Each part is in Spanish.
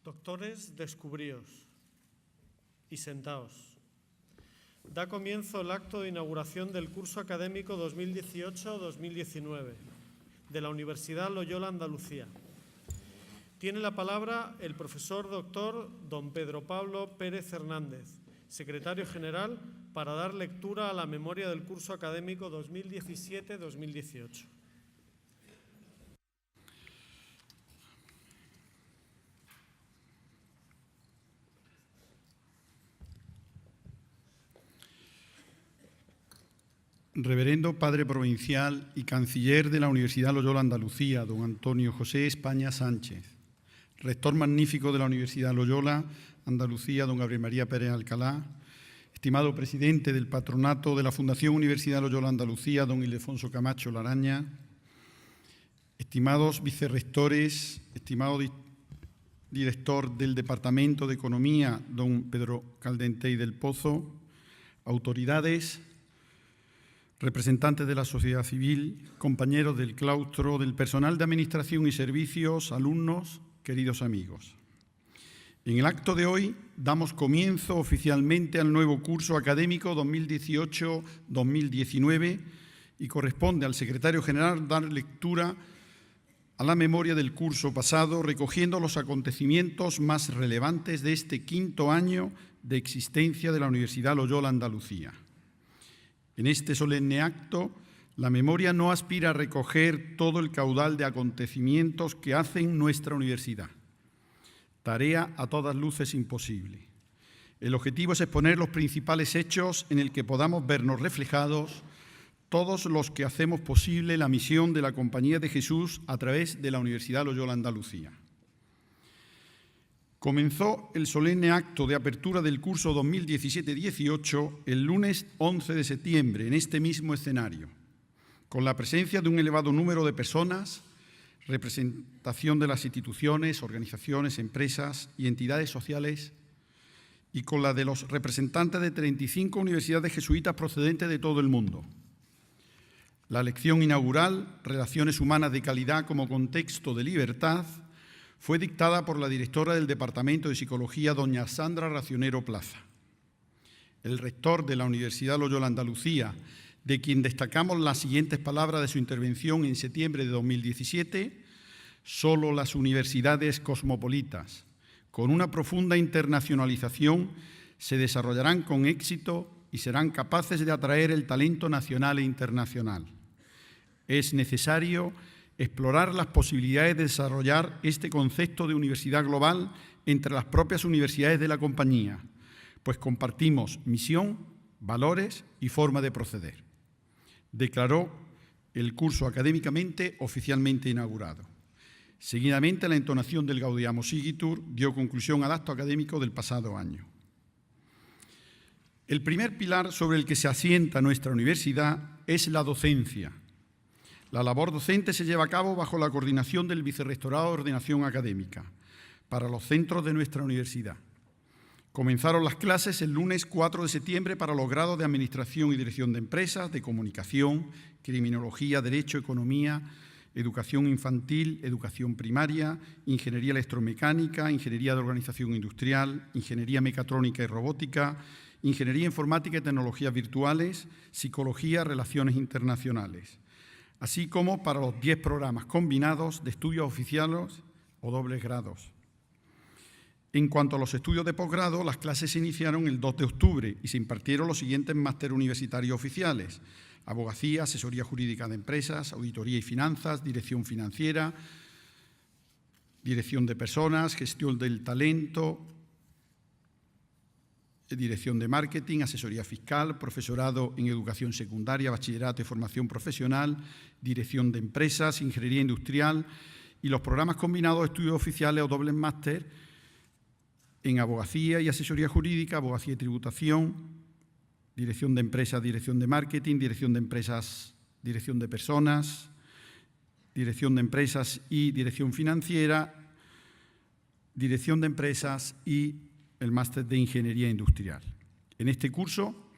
Doctores, descubríos y sentaos. Da comienzo el acto de inauguración del curso académico 2018-2019 de la Universidad Loyola Andalucía. Tiene la palabra el profesor doctor don Pedro Pablo Pérez Hernández, secretario general, para dar lectura a la memoria del curso académico 2017-2018. Reverendo Padre Provincial y Canciller de la Universidad Loyola Andalucía, don Antonio José España Sánchez. Rector magnífico de la Universidad Loyola Andalucía, don Gabriel María Pérez Alcalá. Estimado presidente del patronato de la Fundación Universidad Loyola Andalucía, don Ildefonso Camacho Laraña. Estimados vicerrectores, estimado director del Departamento de Economía, don Pedro Caldentey del Pozo. Autoridades, representantes de la sociedad civil, compañeros del claustro, del personal de administración y servicios, alumnos, queridos amigos. En el acto de hoy damos comienzo oficialmente al nuevo curso académico 2018-2019 y corresponde al secretario general dar lectura a la memoria del curso pasado, recogiendo los acontecimientos más relevantes de este quinto año de existencia de la Universidad Loyola Andalucía. En este solemne acto, la memoria no aspira a recoger todo el caudal de acontecimientos que hacen nuestra universidad. Tarea a todas luces imposible. El objetivo es exponer los principales hechos en el que podamos vernos reflejados todos los que hacemos posible la misión de la Compañía de Jesús a través de la Universidad Loyola Andalucía. Comenzó el solemne acto de apertura del curso 2017-18 el lunes 11 de septiembre en este mismo escenario, con la presencia de un elevado número de personas, representación de las instituciones, organizaciones, empresas y entidades sociales, y con la de los representantes de 35 universidades jesuitas procedentes de todo el mundo. La lección inaugural, Relaciones humanas de calidad como contexto de libertad, fue dictada por la directora del Departamento de Psicología, doña Sandra Racionero Plaza. El rector de la Universidad Loyola Andalucía, de quien destacamos las siguientes palabras de su intervención en septiembre de 2017, solo las universidades cosmopolitas, con una profunda internacionalización, se desarrollarán con éxito y serán capaces de atraer el talento nacional e internacional. Es necesario explorar las posibilidades de desarrollar este concepto de universidad global entre las propias universidades de la compañía, pues compartimos misión, valores y forma de proceder. Declaró el curso académicamente oficialmente inaugurado. Seguidamente, la entonación del Gaudiamo Sigitur dio conclusión al acto académico del pasado año. El primer pilar sobre el que se asienta nuestra universidad es la docencia. La labor docente se lleva a cabo bajo la coordinación del Vicerrectorado de Ordenación Académica para los centros de nuestra universidad. Comenzaron las clases el lunes 4 de septiembre para los grados de Administración y Dirección de Empresas, de Comunicación, Criminología, Derecho, Economía, Educación Infantil, Educación Primaria, Ingeniería Electromecánica, Ingeniería de Organización Industrial, Ingeniería Mecatrónica y Robótica, Ingeniería Informática y Tecnologías Virtuales, Psicología, Relaciones Internacionales, así como para los 10 programas combinados de estudios oficiales o dobles grados. En cuanto a los estudios de posgrado, las clases se iniciaron el 2 de octubre y se impartieron los siguientes másteres universitarios oficiales: Abogacía, Asesoría Jurídica de Empresas, Auditoría y Finanzas, Dirección Financiera, Dirección de Personas, Gestión del Talento, Dirección de Marketing, Asesoría Fiscal, Profesorado en Educación Secundaria, Bachillerato y Formación Profesional, Dirección de Empresas, Ingeniería Industrial y los programas combinados de estudios oficiales o dobles máster en Abogacía y Asesoría Jurídica, Abogacía y Tributación, Dirección de Empresas, Dirección de Marketing, Dirección de Empresas, Dirección de Personas, Dirección de Empresas y Dirección Financiera, Dirección de Empresas y el máster de Ingeniería Industrial. En este curso,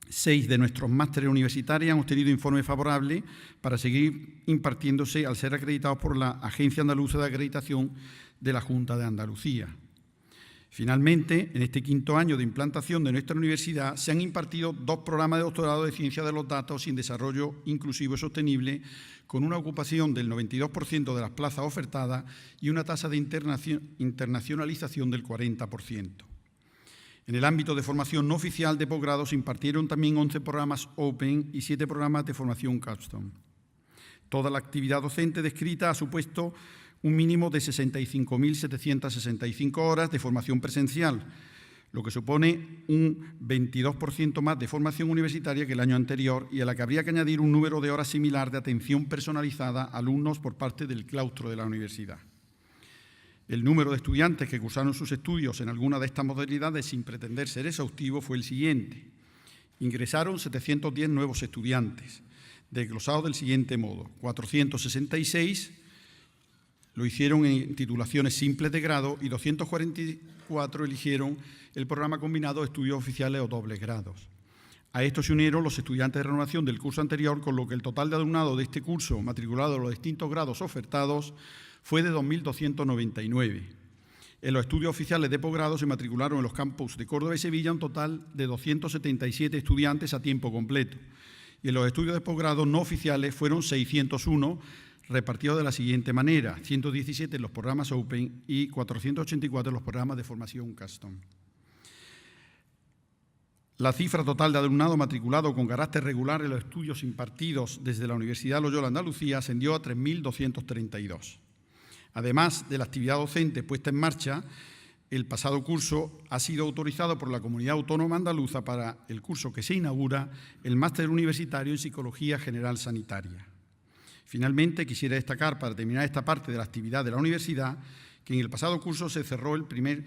6 de nuestros másteres universitarios han obtenido informe favorable para seguir impartiéndose al ser acreditados por la Agencia Andaluza de Acreditación de la Junta de Andalucía. Finalmente, en este quinto año de implantación de nuestra universidad se han impartido 2 programas de doctorado de Ciencia de los Datos y en Desarrollo Inclusivo y Sostenible, con una ocupación del 92% de las plazas ofertadas y una tasa de internacionalización del 40%. En el ámbito de formación no oficial de posgrado se impartieron también 11 programas Open y 7 programas de formación Capstone. Toda la actividad docente descrita ha supuesto un mínimo de 65.765 horas de formación presencial, lo que supone un 22% más de formación universitaria que el año anterior y a la que habría que añadir un número de horas similar de atención personalizada a alumnos por parte del claustro de la universidad. El número de estudiantes que cursaron sus estudios en alguna de estas modalidades, sin pretender ser exhaustivo, fue el siguiente. Ingresaron 710 nuevos estudiantes, desglosados del siguiente modo: 466 lo hicieron en titulaciones simples de grado y 244 eligieron el programa combinado de estudios oficiales o dobles grados. A esto se unieron los estudiantes de renovación del curso anterior, con lo que el total de alumnado de este curso matriculado en los distintos grados ofertados fue de 2.299. En los estudios oficiales de posgrado se matricularon en los campus de Córdoba y Sevilla un total de 277 estudiantes a tiempo completo. Y en los estudios de posgrado no oficiales fueron 601, repartidos de la siguiente manera: 117 en los programas Open y 484 en los programas de formación Custom. La cifra total de alumnado matriculado con carácter regular en los estudios impartidos desde la Universidad Loyola Andalucía ascendió a 3.232. Además de la actividad docente puesta en marcha, el pasado curso ha sido autorizado por la Comunidad Autónoma Andaluza para el curso que se inaugura el Máster Universitario en Psicología General Sanitaria. Finalmente, quisiera destacar, para terminar esta parte de la actividad de la universidad, que en el pasado curso se cerró el primer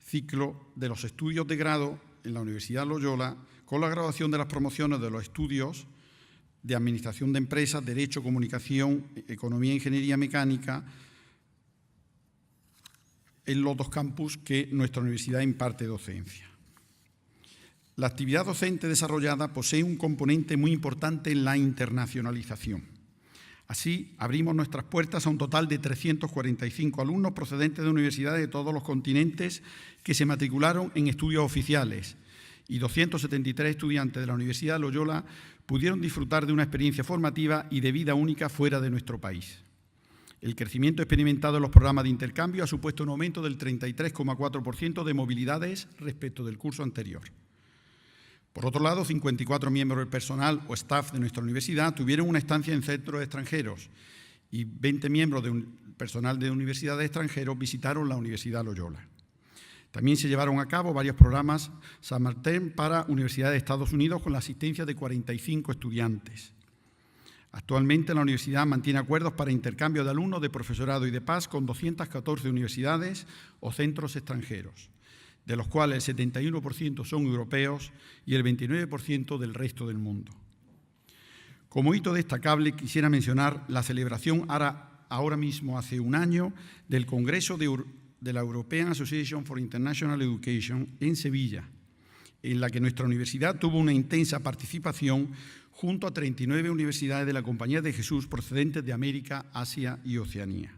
ciclo de los estudios de grado en la Universidad Loyola con la graduación de las promociones de los estudios de Administración de Empresas, Derecho, Comunicación, Economía e Ingeniería Mecánica en los 2 campus que nuestra universidad imparte docencia. La actividad docente desarrollada posee un componente muy importante en la internacionalización. Así, abrimos nuestras puertas a un total de 345 alumnos procedentes de universidades de todos los continentes que se matricularon en estudios oficiales, y 273 estudiantes de la Universidad Loyola pudieron disfrutar de una experiencia formativa y de vida única fuera de nuestro país. El crecimiento experimentado en los programas de intercambio ha supuesto un aumento del 33,4% de movilidades respecto del curso anterior. Por otro lado, 54 miembros del personal o staff de nuestra universidad tuvieron una estancia en centros extranjeros y 20 miembros del personal de universidades extranjeros visitaron la Universidad Loyola. También se llevaron a cabo varios programas San Martín para universidades de Estados Unidos con la asistencia de 45 estudiantes. Actualmente la universidad mantiene acuerdos para intercambio de alumnos de profesorado y de PAS con 214 universidades o centros extranjeros, de los cuales el 71% son europeos y el 29% del resto del mundo. Como hito destacable quisiera mencionar la celebración ahora mismo, hace un año, del Congreso de la European Association for International Education en Sevilla, en la que nuestra universidad tuvo una intensa participación junto a 39 universidades de la Compañía de Jesús procedentes de América, Asia y Oceanía.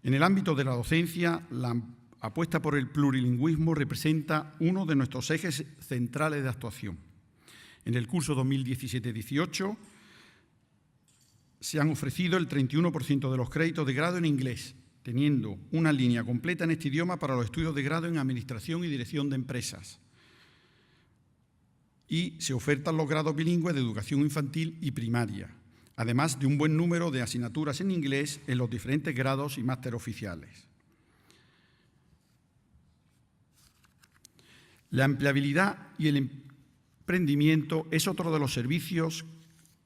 En el ámbito de la docencia, la apuesta por el plurilingüismo representa uno de nuestros ejes centrales de actuación. En el curso 2017-18 se han ofrecido el 31% de los créditos de grado en inglés, teniendo una línea completa en este idioma para los estudios de grado en Administración y Dirección de Empresas. Y se ofertan los grados bilingües de Educación Infantil y Primaria, además de un buen número de asignaturas en inglés en los diferentes grados y máster oficiales. La empleabilidad y el emprendimiento es otro de los servicios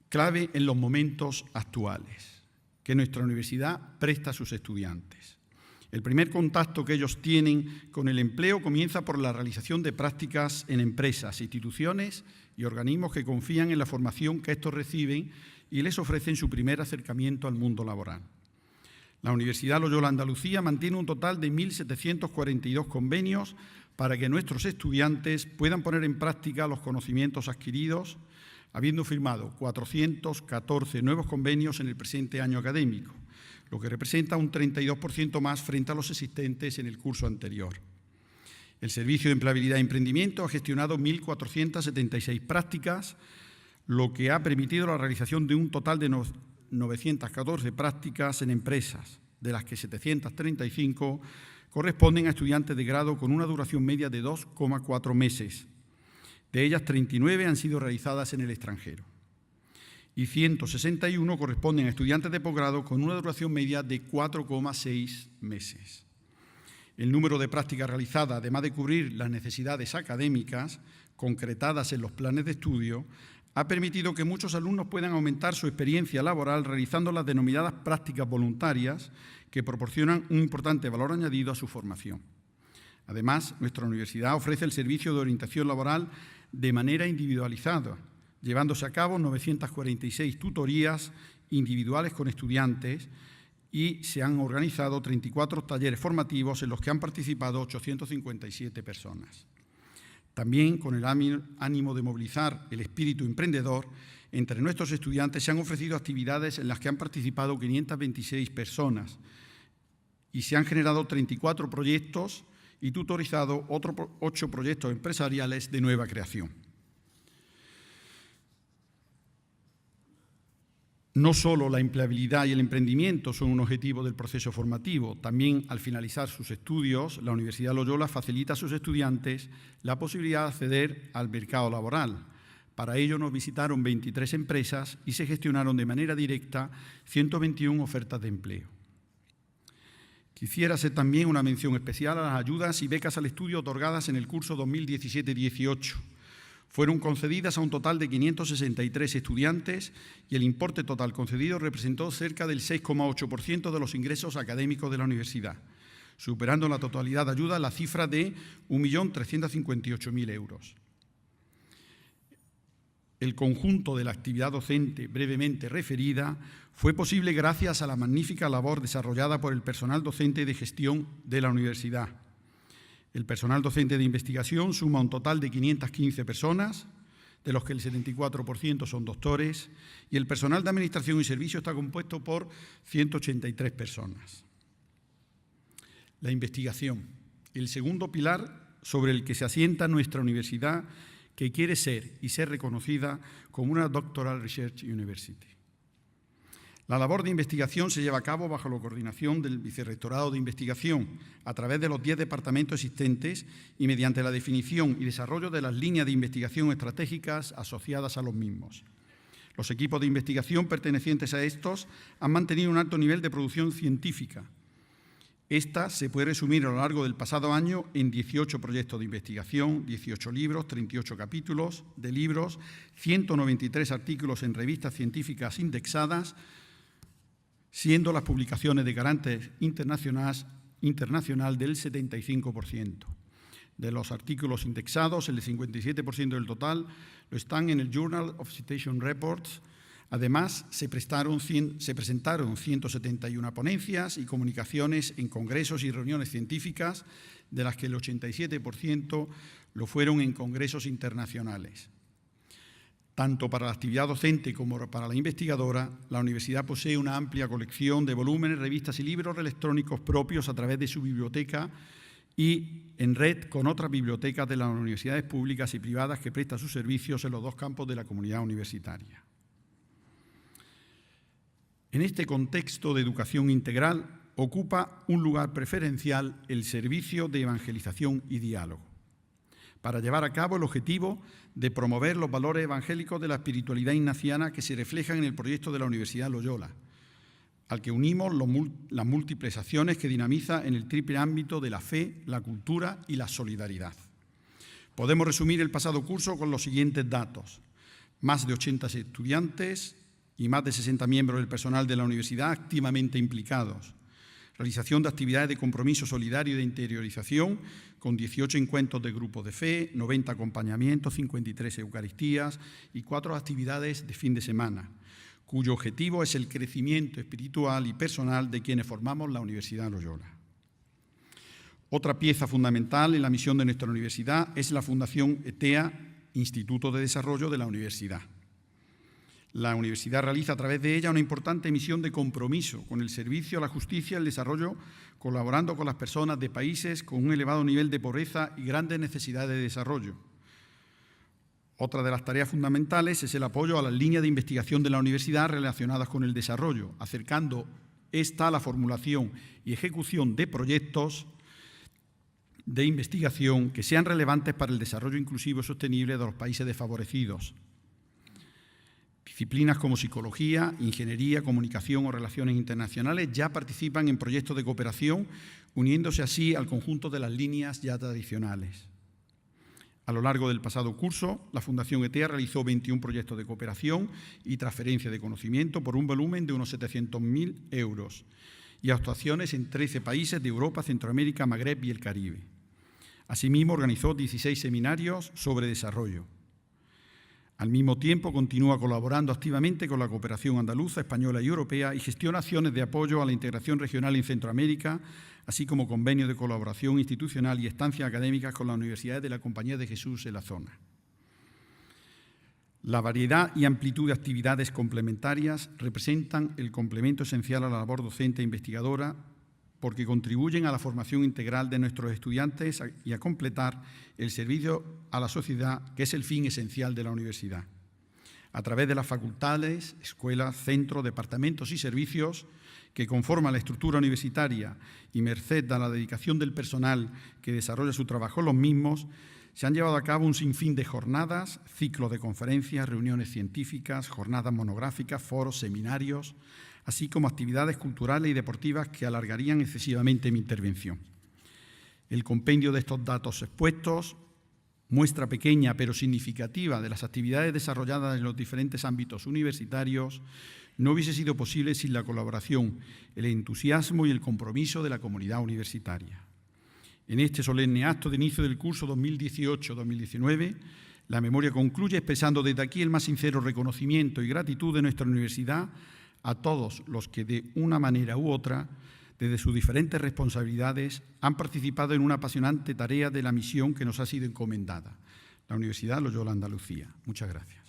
clave en los momentos actuales que nuestra universidad presta a sus estudiantes. El primer contacto que ellos tienen con el empleo comienza por la realización de prácticas en empresas, instituciones y organismos que confían en la formación que estos reciben y les ofrecen su primer acercamiento al mundo laboral. La Universidad Loyola Andalucía mantiene un total de 1.742 convenios para que nuestros estudiantes puedan poner en práctica los conocimientos adquiridos, habiendo firmado 414 nuevos convenios en el presente año académico, lo que representa un 32% más frente a los existentes en el curso anterior. El Servicio de Empleabilidad y Emprendimiento ha gestionado 1.476 prácticas, lo que ha permitido la realización de un total de 914 prácticas en empresas, de las que 735 corresponden a estudiantes de grado con una duración media de 2,4 meses. De ellas, 39 han sido realizadas en el extranjero y 161 corresponden a estudiantes de posgrado con una duración media de 4,6 meses. El número de prácticas realizadas, además de cubrir las necesidades académicas concretadas en los planes de estudio, ha permitido que muchos alumnos puedan aumentar su experiencia laboral realizando las denominadas prácticas voluntarias, que proporcionan un importante valor añadido a su formación. Además, nuestra universidad ofrece el servicio de orientación laboral de manera individualizada, llevándose a cabo 946 tutorías individuales con estudiantes y se han organizado 34 talleres formativos en los que han participado 857 personas. También, con el ánimo de movilizar el espíritu emprendedor, entre nuestros estudiantes se han ofrecido actividades en las que han participado 526 personas y se han generado 34 proyectos y tutorizado otros 8 proyectos empresariales de nueva creación. No solo la empleabilidad y el emprendimiento son un objetivo del proceso formativo, también al finalizar sus estudios, la Universidad Loyola facilita a sus estudiantes la posibilidad de acceder al mercado laboral. Para ello nos visitaron 23 empresas y se gestionaron de manera directa 121 ofertas de empleo. Quisiera hacer también una mención especial a las ayudas y becas al estudio otorgadas en el curso 2017-18. Fueron concedidas a un total de 563 estudiantes y el importe total concedido representó cerca del 6,8% de los ingresos académicos de la universidad, superando en la totalidad de ayuda la cifra de 1.358.000 euros. El conjunto de la actividad docente brevemente referida fue posible gracias a la magnífica labor desarrollada por el personal docente de gestión de la universidad. El personal docente de investigación suma un total de 515 personas, de los que el 74% son doctores, y el personal de administración y servicio está compuesto por 183 personas. La investigación, el segundo pilar sobre el que se asienta nuestra universidad, que quiere ser y ser reconocida como una Doctoral Research University. La labor de investigación se lleva a cabo bajo la coordinación del Vicerrectorado de Investigación a través de los 10 departamentos existentes y mediante la definición y desarrollo de las líneas de investigación estratégicas asociadas a los mismos. Los equipos de investigación pertenecientes a estos han mantenido un alto nivel de producción científica. Esta se puede resumir a lo largo del pasado año en 18 proyectos de investigación, 18 libros, 38 capítulos de libros, 193 artículos en revistas científicas indexadas, siendo las publicaciones de carácter internacional del 75%. De los artículos indexados, el 57% del total lo están en el Journal of Citation Reports. Además, se presentaron 171 ponencias y comunicaciones en congresos y reuniones científicas, de las que el 87% lo fueron en congresos internacionales. Tanto para la actividad docente como para la investigadora, la universidad posee una amplia colección de volúmenes, revistas y libros electrónicos propios a través de su biblioteca y en red con otras bibliotecas de las universidades públicas y privadas que prestan sus servicios en los dos campos de la comunidad universitaria. En este contexto de educación integral ocupa un lugar preferencial el servicio de evangelización y diálogo, para llevar a cabo el objetivo de promover los valores evangélicos de la espiritualidad ignaciana que se reflejan en el proyecto de la Universidad Loyola, al que unimos las múltiples acciones que dinamiza en el triple ámbito de la fe, la cultura y la solidaridad. Podemos resumir el pasado curso con los siguientes datos. Más de 80 estudiantes y más de 60 miembros del personal de la universidad activamente implicados. Realización de actividades de compromiso solidario y de interiorización, con 18 encuentros de grupos de fe, 90 acompañamientos, 53 eucaristías y 4 actividades de fin de semana, cuyo objetivo es el crecimiento espiritual y personal de quienes formamos la Universidad Loyola. Otra pieza fundamental en la misión de nuestra universidad es la Fundación ETEA, Instituto de Desarrollo de la Universidad. La universidad realiza a través de ella una importante misión de compromiso con el servicio a la justicia y el desarrollo, colaborando con las personas de países con un elevado nivel de pobreza y grandes necesidades de desarrollo. Otra de las tareas fundamentales es el apoyo a las líneas de investigación de la universidad relacionadas con el desarrollo, acercando esta a la formulación y ejecución de proyectos de investigación que sean relevantes para el desarrollo inclusivo y sostenible de los países desfavorecidos. Disciplinas como psicología, ingeniería, comunicación o relaciones internacionales ya participan en proyectos de cooperación, uniéndose así al conjunto de las líneas ya tradicionales. A lo largo del pasado curso, la Fundación ETEA realizó 21 proyectos de cooperación y transferencia de conocimiento por un volumen de unos 700.000 euros y actuaciones en 13 países de Europa, Centroamérica, Magreb y el Caribe. Asimismo, organizó 16 seminarios sobre desarrollo. Al mismo tiempo, continúa colaborando activamente con la cooperación andaluza, española y europea y gestiona acciones de apoyo a la integración regional en Centroamérica, así como convenios de colaboración institucional y estancias académicas con las universidades de la Compañía de Jesús en la zona. La variedad y amplitud de actividades complementarias representan el complemento esencial a la labor docente e investigadora porque contribuyen a la formación integral de nuestros estudiantes y a completar el servicio a la sociedad, que es el fin esencial de la universidad. A través de las facultades, escuelas, centros, departamentos y servicios que conforman la estructura universitaria y merced a la dedicación del personal que desarrolla su trabajo en los mismos, se han llevado a cabo un sinfín de jornadas, ciclos de conferencias, reuniones científicas, jornadas monográficas, foros, seminarios, así como actividades culturales y deportivas que alargarían excesivamente mi intervención. El compendio de estos datos expuestos, muestra pequeña pero significativa de las actividades desarrolladas en los diferentes ámbitos universitarios, no hubiese sido posible sin la colaboración, el entusiasmo y el compromiso de la comunidad universitaria. En este solemne acto de inicio del curso 2018-2019, la memoria concluye expresando desde aquí el más sincero reconocimiento y gratitud de nuestra universidad a todos los que de una manera u otra, desde sus diferentes responsabilidades, han participado en una apasionante tarea de la misión que nos ha sido encomendada, la Universidad Loyola Andalucía. Muchas gracias.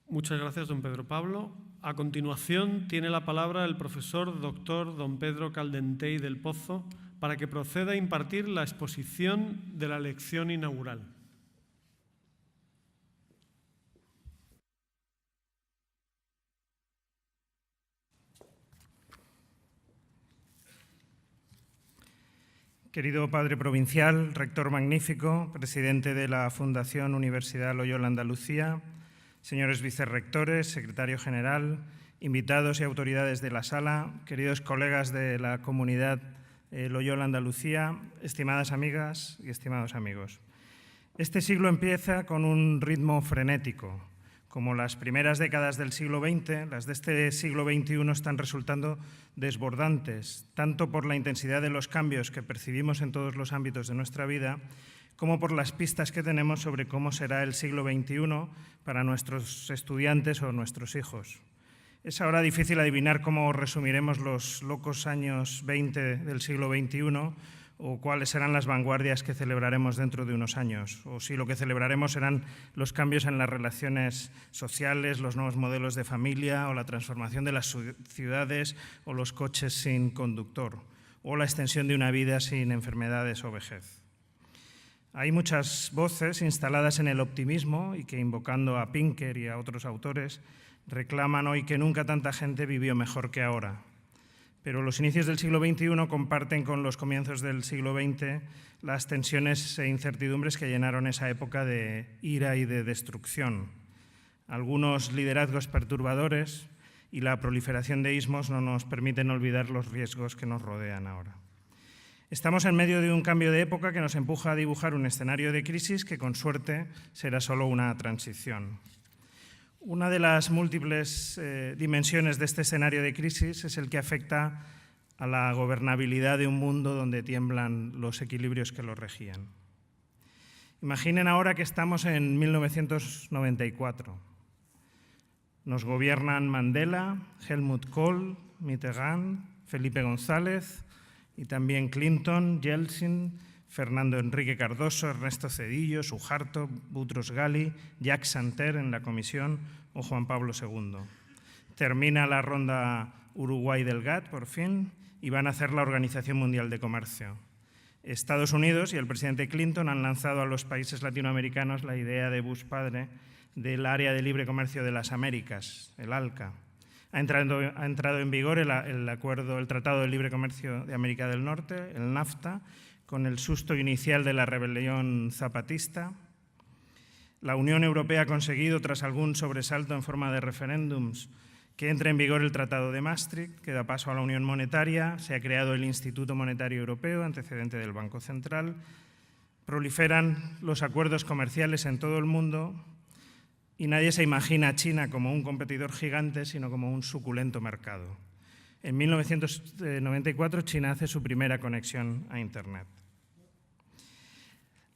Muchas gracias, don Pedro Pablo. A continuación, tiene la palabra el profesor doctor don Pedro Caldentey del Pozo para que proceda a impartir la exposición de la lección inaugural. Querido Padre Provincial, Rector Magnífico, Presidente de la Fundación Universidad Loyola Andalucía, señores vicerrectores, Secretario General, invitados y autoridades de la sala, queridos colegas de la comunidad Loyola Andalucía, estimadas amigas y estimados amigos. Este siglo empieza con un ritmo frenético. Como las primeras décadas del siglo XX, las de este siglo XXI están resultando desbordantes, tanto por la intensidad de los cambios que percibimos en todos los ámbitos de nuestra vida, como por las pistas que tenemos sobre cómo será el siglo XXI para nuestros estudiantes o nuestros hijos. Es ahora difícil adivinar cómo resumiremos los locos años 20 del siglo XXI o cuáles serán las vanguardias que celebraremos dentro de unos años, o si lo que celebraremos serán los cambios en las relaciones sociales, los nuevos modelos de familia, o la transformación de las ciudades, o los coches sin conductor, o la extensión de una vida sin enfermedades o vejez. Hay muchas voces instaladas en el optimismo y que, invocando a Pinker y a otros autores, reclaman hoy que nunca tanta gente vivió mejor que ahora. Pero los inicios del siglo XXI comparten con los comienzos del siglo XX las tensiones e incertidumbres que llenaron esa época de ira y de destrucción. Algunos liderazgos perturbadores y la proliferación de ismos no nos permiten olvidar los riesgos que nos rodean ahora. Estamos en medio de un cambio de época que nos empuja a dibujar un escenario de crisis que, con suerte, será solo una transición. Una de las múltiples dimensiones de este escenario de crisis es el que afecta a la gobernabilidad de un mundo donde tiemblan los equilibrios que lo regían. Imaginen ahora que estamos en 1994. Nos gobiernan Mandela, Helmut Kohl, Mitterrand, Felipe González y también Clinton, Yeltsin, Fernando Enrique Cardoso, Ernesto Zedillo, Sujarto, Boutros Ghali, Jacques Santer en la comisión o Juan Pablo II. Termina la ronda Uruguay del GATT, por fin, y van a hacer la Organización Mundial de Comercio. Estados Unidos y el presidente Clinton han lanzado a los países latinoamericanos la idea de Bush padre del Área de Libre Comercio de las Américas, el ALCA. Ha entrado en vigor el Tratado de Libre Comercio de América del Norte, el NAFTA, con el susto inicial de la rebelión zapatista. La Unión Europea ha conseguido, tras algún sobresalto en forma de referéndums, que entre en vigor el Tratado de Maastricht, que da paso a la Unión Monetaria. Se ha creado el Instituto Monetario Europeo, antecedente del Banco Central. Proliferan los acuerdos comerciales en todo el mundo y nadie se imagina a China como un competidor gigante, sino como un suculento mercado. En 1994, China hace su primera conexión a Internet.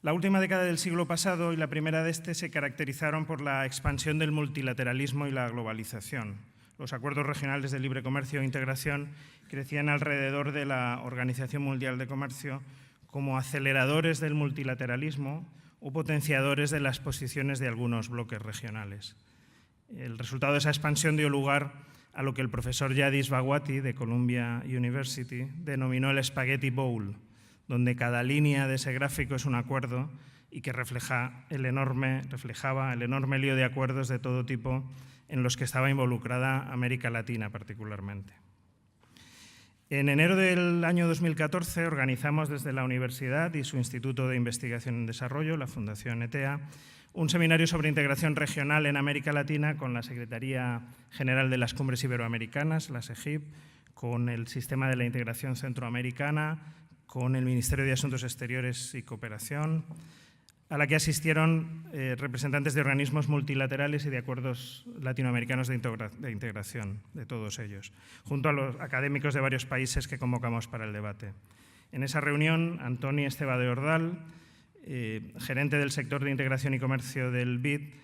La última década del siglo pasado y la primera de este se caracterizaron por la expansión del multilateralismo y la globalización. Los acuerdos regionales de libre comercio e integración crecían alrededor de la Organización Mundial de Comercio como aceleradores del multilateralismo o potenciadores de las posiciones de algunos bloques regionales. El resultado de esa expansión dio lugar a lo que el profesor Yadis Bhagwati de Columbia University denominó el Spaghetti Bowl, donde cada línea de ese gráfico es un acuerdo y que reflejaba el enorme lío de acuerdos de todo tipo en los que estaba involucrada América Latina particularmente. En enero del año 2014 organizamos desde la universidad y su Instituto de Investigación en Desarrollo, la Fundación ETEA, un seminario sobre integración regional en América Latina con la Secretaría General de las Cumbres Iberoamericanas, la SEGIP, con el Sistema de la Integración Centroamericana, con el Ministerio de Asuntos Exteriores y Cooperación, a la que asistieron representantes de organismos multilaterales y de acuerdos latinoamericanos de integración, de todos ellos, junto a los académicos de varios países que convocamos para el debate. En esa reunión, Antoni Esteve de Ordal, gerente del sector de integración y comercio del BID,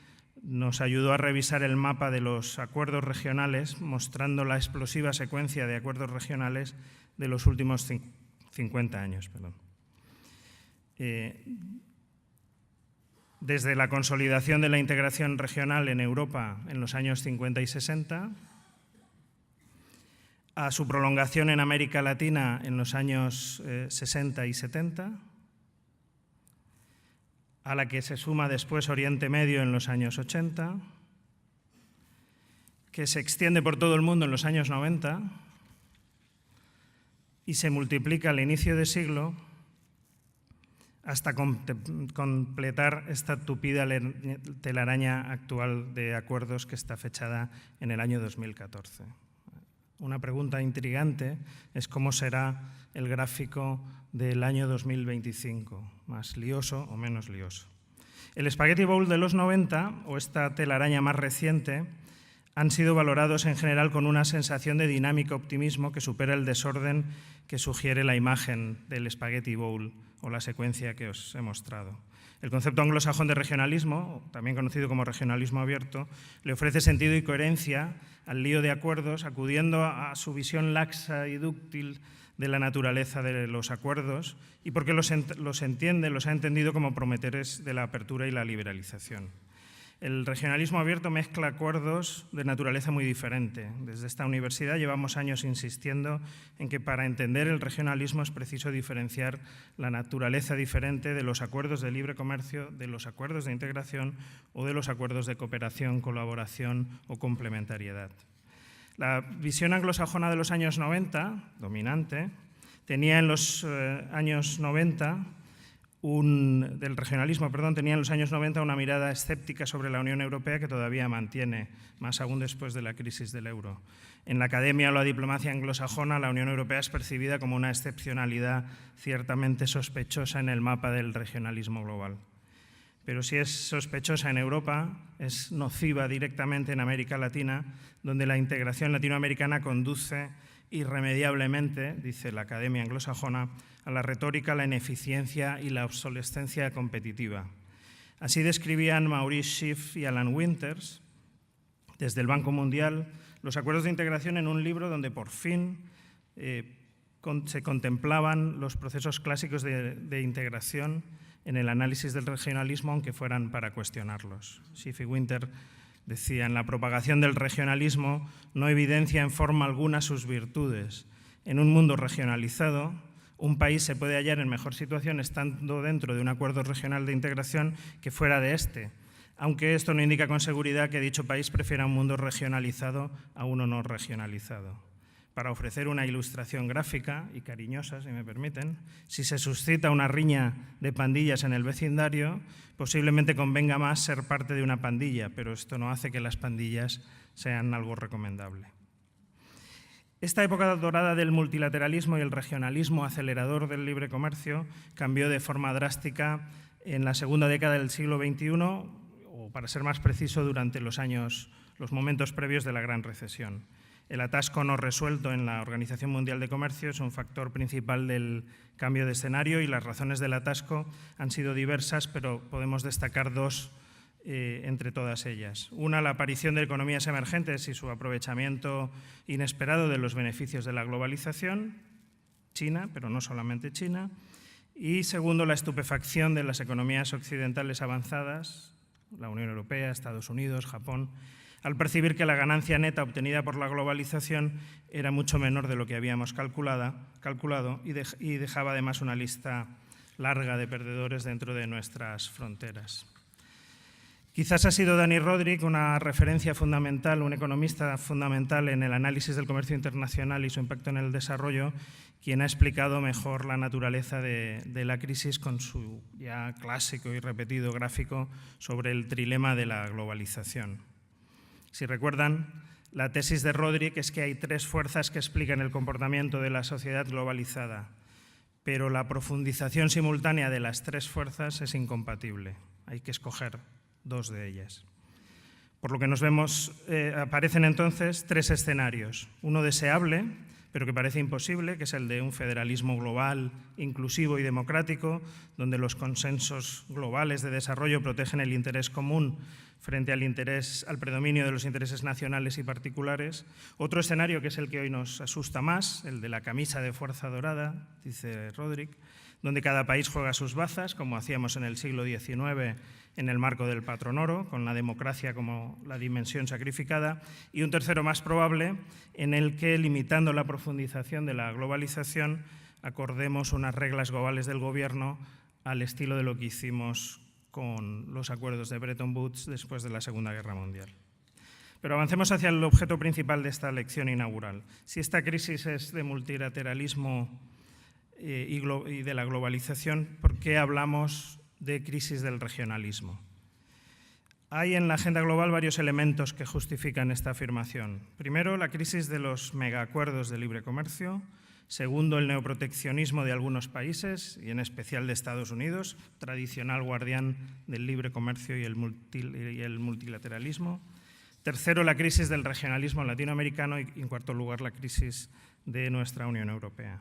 nos ayudó a revisar el mapa de los acuerdos regionales, mostrando la explosiva secuencia de acuerdos regionales de los últimos 50 años. Desde la consolidación de la integración regional en Europa en los años 50 y 60, a su prolongación en América Latina en los años 60 y 70, a la que se suma después Oriente Medio en los años 80, que se extiende por todo el mundo en los años 90 y se multiplica al inicio de siglo hasta completar esta tupida telaraña actual de acuerdos que está fechada en el año 2014. Una pregunta intrigante es cómo será el gráfico del año 2025, más lioso o menos lioso. El Spaghetti Bowl de los 90, o esta telaraña más reciente, han sido valorados en general con una sensación de dinámico optimismo que supera el desorden que sugiere la imagen del Spaghetti Bowl o la secuencia que os he mostrado. El concepto anglosajón de regionalismo, también conocido como regionalismo abierto, le ofrece sentido y coherencia al lío de acuerdos, acudiendo a su visión laxa y dúctil de la naturaleza de los acuerdos y porque los ha entendido como promotores de la apertura y la liberalización. El regionalismo abierto mezcla acuerdos de naturaleza muy diferente. Desde esta universidad llevamos años insistiendo en que para entender el regionalismo es preciso diferenciar la naturaleza diferente de los acuerdos de libre comercio, de los acuerdos de integración o de los acuerdos de cooperación, colaboración o complementariedad. La visión anglosajona de los años 90, dominante, tenía en los años 90 del regionalismo, tenía en los años 90 una mirada escéptica sobre la Unión Europea que todavía mantiene, más aún después de la crisis del euro. En la academia o la diplomacia anglosajona, la Unión Europea es percibida como una excepcionalidad ciertamente sospechosa en el mapa del regionalismo global. Pero si es sospechosa en Europa, es nociva directamente en América Latina, donde la integración latinoamericana conduce irremediablemente, dice la academia anglosajona, a la retórica, la ineficiencia y la obsolescencia competitiva. Así describían Maurice Schiff y Alan Winters, desde el Banco Mundial, los acuerdos de integración en un libro donde por fin se contemplaban los procesos clásicos de integración en el análisis del regionalismo, aunque fueran para cuestionarlos. Schiff y Winter decían: la propagación del regionalismo no evidencia en forma alguna sus virtudes. En un mundo regionalizado, un país se puede hallar en mejor situación estando dentro de un acuerdo regional de integración que fuera de este, aunque esto no indica con seguridad que dicho país prefiera un mundo regionalizado a uno no regionalizado. Para ofrecer una ilustración gráfica y cariñosa, si me permiten, si se suscita una riña de pandillas en el vecindario, posiblemente convenga más ser parte de una pandilla, pero esto no hace que las pandillas sean algo recomendable. Esta época dorada del multilateralismo y el regionalismo acelerador del libre comercio cambió de forma drástica en la segunda década del siglo XXI, o para ser más preciso, durante los momentos previos de la Gran Recesión. El atasco no resuelto en la Organización Mundial de Comercio es un factor principal del cambio de escenario y las razones del atasco han sido diversas, pero podemos destacar dos entre todas ellas. Una, la aparición de economías emergentes y su aprovechamiento inesperado de los beneficios de la globalización, China, pero no solamente China. Y segundo, la estupefacción de las economías occidentales avanzadas, la Unión Europea, Estados Unidos, Japón, al percibir que la ganancia neta obtenida por la globalización era mucho menor de lo que habíamos calculado y dejaba además una lista larga de perdedores dentro de nuestras fronteras. Quizás ha sido Dani Rodrik una referencia fundamental, un economista fundamental en el análisis del comercio internacional y su impacto en el desarrollo, quien ha explicado mejor la naturaleza de la crisis con su ya clásico y repetido gráfico sobre el trilema de la globalización. Si recuerdan, la tesis de Rodrik es que hay tres fuerzas que explican el comportamiento de la sociedad globalizada, pero la profundización simultánea de las tres fuerzas es incompatible. Hay que escoger dos de ellas. Por lo que nos vemos, aparecen entonces tres escenarios. Uno deseable, pero que parece imposible, que es el de un federalismo global, inclusivo y democrático, donde los consensos globales de desarrollo protegen el interés común frente al predominio de los intereses nacionales y particulares. Otro escenario, que es el que hoy nos asusta más, el de la camisa de fuerza dorada, dice Rodrik, donde cada país juega sus bazas, como hacíamos en el siglo XIX en el marco del patrón oro, con la democracia como la dimensión sacrificada, y un tercero más probable, en el que, limitando la profundización de la globalización, acordemos unas reglas globales del gobierno al estilo de lo que hicimos con los acuerdos de Bretton Woods después de la Segunda Guerra Mundial. Pero avancemos hacia el objeto principal de esta lección inaugural. Si esta crisis es de multilateralismo y de la globalización, ¿por qué hablamos de crisis del regionalismo? Hay en la agenda global varios elementos que justifican esta afirmación. Primero, la crisis de los megaacuerdos de libre comercio. Segundo, el neoproteccionismo de algunos países, y en especial de Estados Unidos, tradicional guardián del libre comercio y el multilateralismo. Tercero, la crisis del regionalismo latinoamericano y, en cuarto lugar, la crisis de nuestra Unión Europea.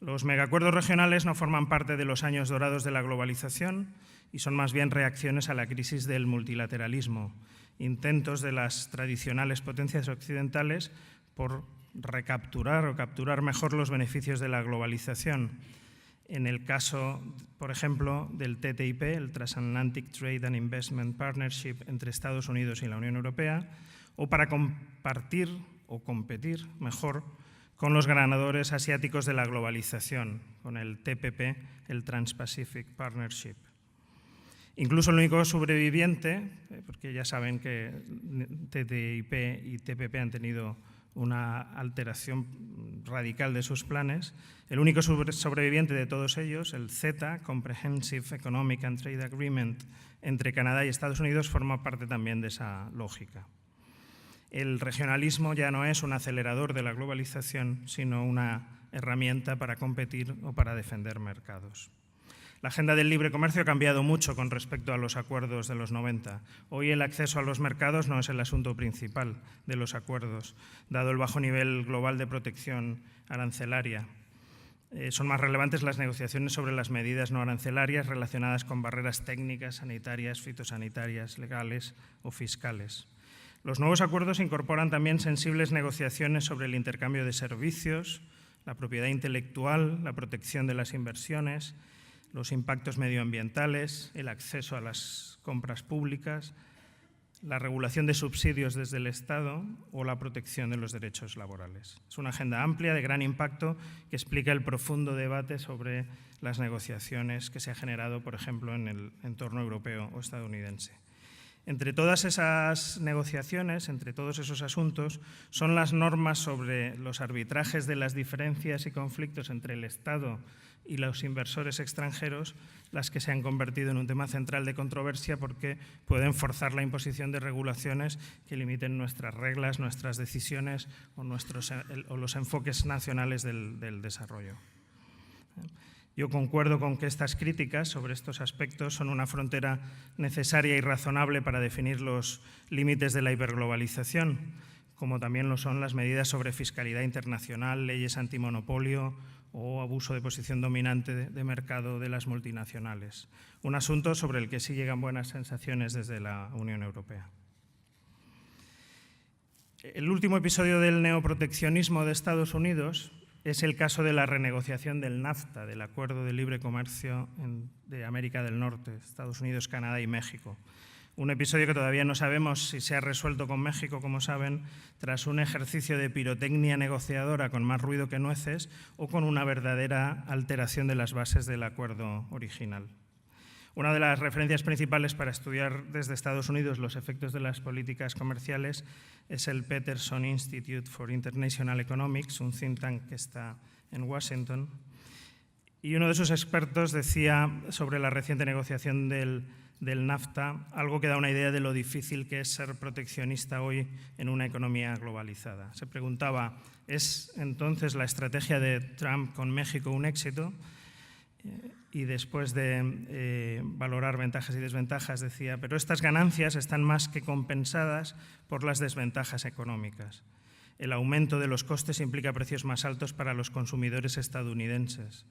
Los megaacuerdos regionales no forman parte de los años dorados de la globalización y son más bien reacciones a la crisis del multilateralismo, intentos de las tradicionales potencias occidentales por recapturar o capturar mejor los beneficios de la globalización. En el caso, por ejemplo, del TTIP, el Transatlantic Trade and Investment Partnership entre Estados Unidos y la Unión Europea, o para compartir o competir mejor con los ganadores asiáticos de la globalización, con el TPP, el Trans-Pacific Partnership. Incluso el único sobreviviente, porque ya saben que TTIP y TPP han tenido una alteración radical de sus planes, el único sobreviviente de todos ellos, el CETA, Comprehensive Economic and Trade Agreement, entre Canadá y Estados Unidos, forma parte también de esa lógica. El regionalismo ya no es un acelerador de la globalización, sino una herramienta para competir o para defender mercados. La agenda del libre comercio ha cambiado mucho con respecto a los acuerdos de los 90. Hoy el acceso a los mercados no es el asunto principal de los acuerdos, dado el bajo nivel global de protección arancelaria. Son más relevantes las negociaciones sobre las medidas no arancelarias relacionadas con barreras técnicas, sanitarias, fitosanitarias, legales o fiscales. Los nuevos acuerdos incorporan también sensibles negociaciones sobre el intercambio de servicios, la propiedad intelectual, la protección de las inversiones, los impactos medioambientales, el acceso a las compras públicas, la regulación de subsidios desde el Estado o la protección de los derechos laborales. Es una agenda amplia de gran impacto que explica el profundo debate sobre las negociaciones que se ha generado, por ejemplo, en el entorno europeo o estadounidense. Entre todas esas negociaciones, entre todos esos asuntos, son las normas sobre los arbitrajes de las diferencias y conflictos entre el Estado y los inversores extranjeros las que se han convertido en un tema central de controversia porque pueden forzar la imposición de regulaciones que limiten nuestras reglas, nuestras decisiones o los enfoques nacionales del desarrollo. Yo concuerdo con que estas críticas sobre estos aspectos son una frontera necesaria y razonable para definir los límites de la hiperglobalización, como también lo son las medidas sobre fiscalidad internacional, leyes antimonopolio o abuso de posición dominante de mercado de las multinacionales. Un asunto sobre el que sí llegan buenas sensaciones desde la Unión Europea. El último episodio del neoproteccionismo de Estados Unidos es el caso de la renegociación del NAFTA, del Acuerdo de Libre Comercio de América del Norte, Estados Unidos, Canadá y México. Un episodio que todavía no sabemos si se ha resuelto con México, como saben, tras un ejercicio de pirotecnia negociadora con más ruido que nueces o con una verdadera alteración de las bases del acuerdo original. Una de las referencias principales para estudiar desde Estados Unidos los efectos de las políticas comerciales es el Peterson Institute for International Economics, un think tank que está en Washington. Y uno de sus expertos decía sobre la reciente negociación del NAFTA algo que da una idea de lo difícil que es ser proteccionista hoy en una economía globalizada. Se preguntaba, ¿es entonces la estrategia de Trump con México un éxito? Y después de valorar ventajas y desventajas decía, pero estas ganancias están más que compensadas por las desventajas económicas. El aumento de los costes implica precios más altos para los consumidores estadounidenses.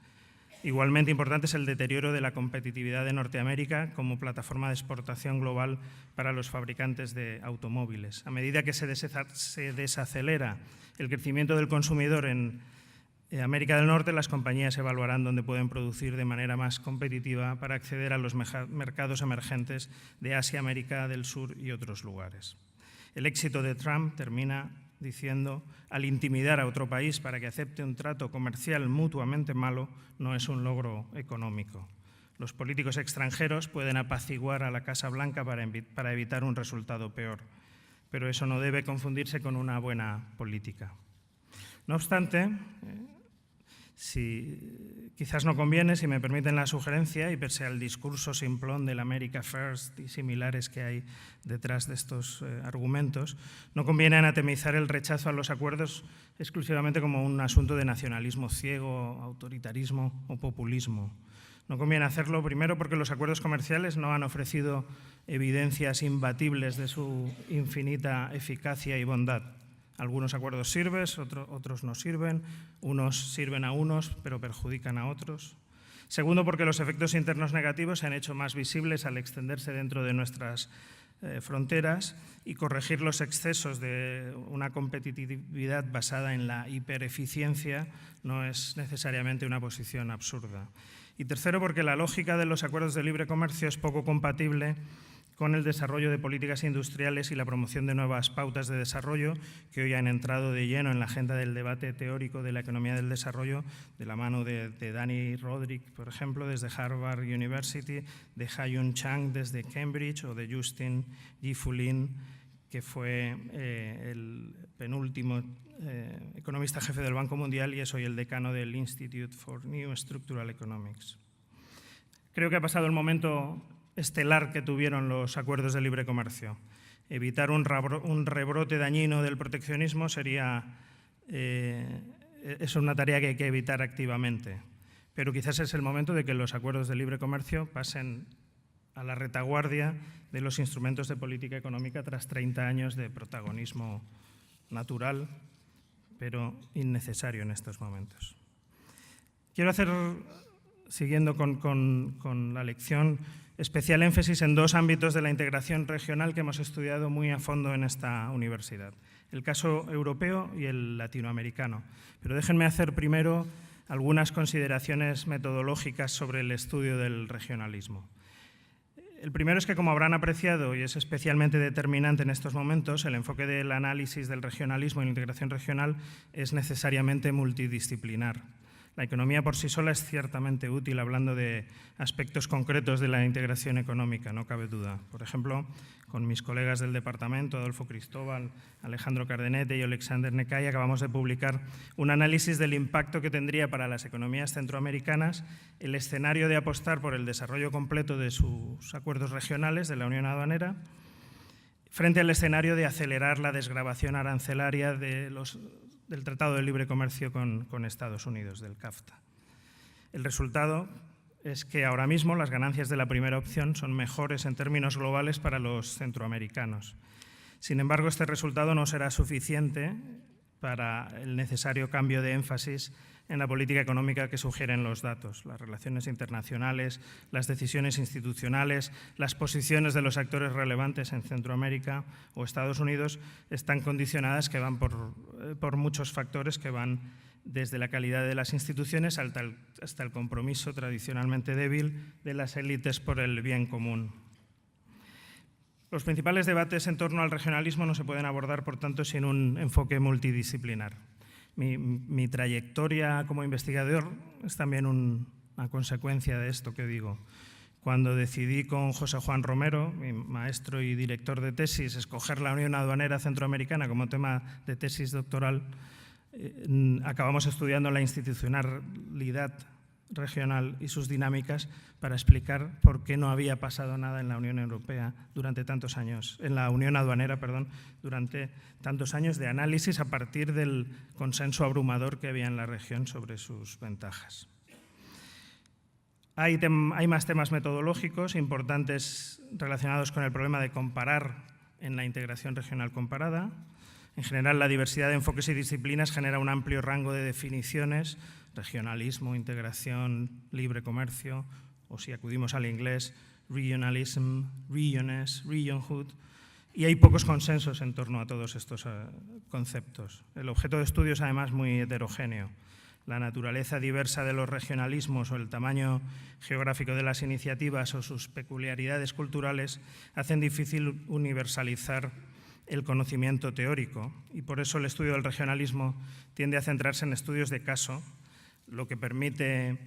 Igualmente importante es el deterioro de la competitividad de Norteamérica como plataforma de exportación global para los fabricantes de automóviles. A medida que se desacelera el crecimiento del consumidor en América del Norte, las compañías evaluarán dónde pueden producir de manera más competitiva para acceder a los mercados emergentes de Asia, América del Sur y otros lugares. El éxito de Trump termina diciendo, al intimidar a otro país para que acepte un trato comercial mutuamente malo, no es un logro económico. Los políticos extranjeros pueden apaciguar a la Casa Blanca para evitar un resultado peor, pero eso no debe confundirse con una buena política. No obstante, quizás no conviene, si me permiten la sugerencia, y pese al discurso simplón del America First y similares que hay detrás de estos argumentos, no conviene anatemizar el rechazo a los acuerdos exclusivamente como un asunto de nacionalismo ciego, autoritarismo o populismo. No conviene hacerlo, primero, porque los acuerdos comerciales no han ofrecido evidencias imbatibles de su infinita eficacia y bondad. Algunos acuerdos sirven, otros no sirven, unos sirven a unos pero perjudican a otros. Segundo, porque los efectos internos negativos se han hecho más visibles al extenderse dentro de nuestras fronteras y corregir los excesos de una competitividad basada en la hipereficiencia no es necesariamente una posición absurda. Y tercero, porque la lógica de los acuerdos de libre comercio es poco compatible con el desarrollo de políticas industriales y la promoción de nuevas pautas de desarrollo que hoy han entrado de lleno en la agenda del debate teórico de la economía del desarrollo, de la mano de Dani Rodrik, por ejemplo, desde Harvard University, de Ha-Yun Chang desde Cambridge o de Justin Yifu Lin, que fue el penúltimo economista jefe del Banco Mundial y es hoy el decano del Institute for New Structural Economics. Creo que ha pasado el momento estelar que tuvieron los acuerdos de libre comercio. Evitar un rebrote dañino del proteccionismo es una tarea que hay que evitar activamente. Pero quizás es el momento de que los acuerdos de libre comercio pasen a la retaguardia de los instrumentos de política económica tras 30 años de protagonismo natural, pero innecesario en estos momentos. Quiero hacer, siguiendo con la lección, especial énfasis en dos ámbitos de la integración regional que hemos estudiado muy a fondo en esta universidad: el caso europeo y el latinoamericano. Pero déjenme hacer primero algunas consideraciones metodológicas sobre el estudio del regionalismo. El primero es que, como habrán apreciado, y es especialmente determinante en estos momentos, el enfoque del análisis del regionalismo y la integración regional es necesariamente multidisciplinar. La economía por sí sola es ciertamente útil hablando de aspectos concretos de la integración económica, no cabe duda. Por ejemplo, con mis colegas del departamento, Adolfo Cristóbal, Alejandro Cardenete y Alexander Necay, acabamos de publicar un análisis del impacto que tendría para las economías centroamericanas el escenario de apostar por el desarrollo completo de sus acuerdos regionales de la Unión Aduanera frente al escenario de acelerar la desgravación arancelaria del Tratado de Libre Comercio con Estados Unidos, del CAFTA. El resultado es que ahora mismo las ganancias de la primera opción son mejores en términos globales para los centroamericanos. Sin embargo, este resultado no será suficiente para el necesario cambio de énfasis en la política económica que sugieren los datos. Las relaciones internacionales, las decisiones institucionales, las posiciones de los actores relevantes en Centroamérica o Estados Unidos están condicionadas, que van por muchos factores que van desde la calidad de las instituciones hasta el compromiso tradicionalmente débil de las élites por el bien común. Los principales debates en torno al regionalismo no se pueden abordar, por tanto, sin un enfoque multidisciplinar. Mi trayectoria como investigador es también una consecuencia de esto que digo. Cuando decidí con José Juan Romero, mi maestro y director de tesis, escoger la Unión Aduanera Centroamericana como tema de tesis doctoral, acabamos estudiando la institucionalidad regional y sus dinámicas para explicar por qué no había pasado nada en la Unión Europea durante tantos años, en la Unión Aduanera, durante tantos años de análisis a partir del consenso abrumador que había en la región sobre sus ventajas. Hay más temas metodológicos importantes relacionados con el problema de comparar en la integración regional comparada. En general, la diversidad de enfoques y disciplinas genera un amplio rango de definiciones: regionalismo, integración, libre comercio, o si acudimos al inglés, regionalism, regioness, regionhood, y hay pocos consensos en torno a todos estos conceptos. El objeto de estudio es además muy heterogéneo. La naturaleza diversa de los regionalismos o el tamaño geográfico de las iniciativas o sus peculiaridades culturales hacen difícil universalizar el conocimiento teórico, y por eso el estudio del regionalismo tiende a centrarse en estudios de caso, lo que permite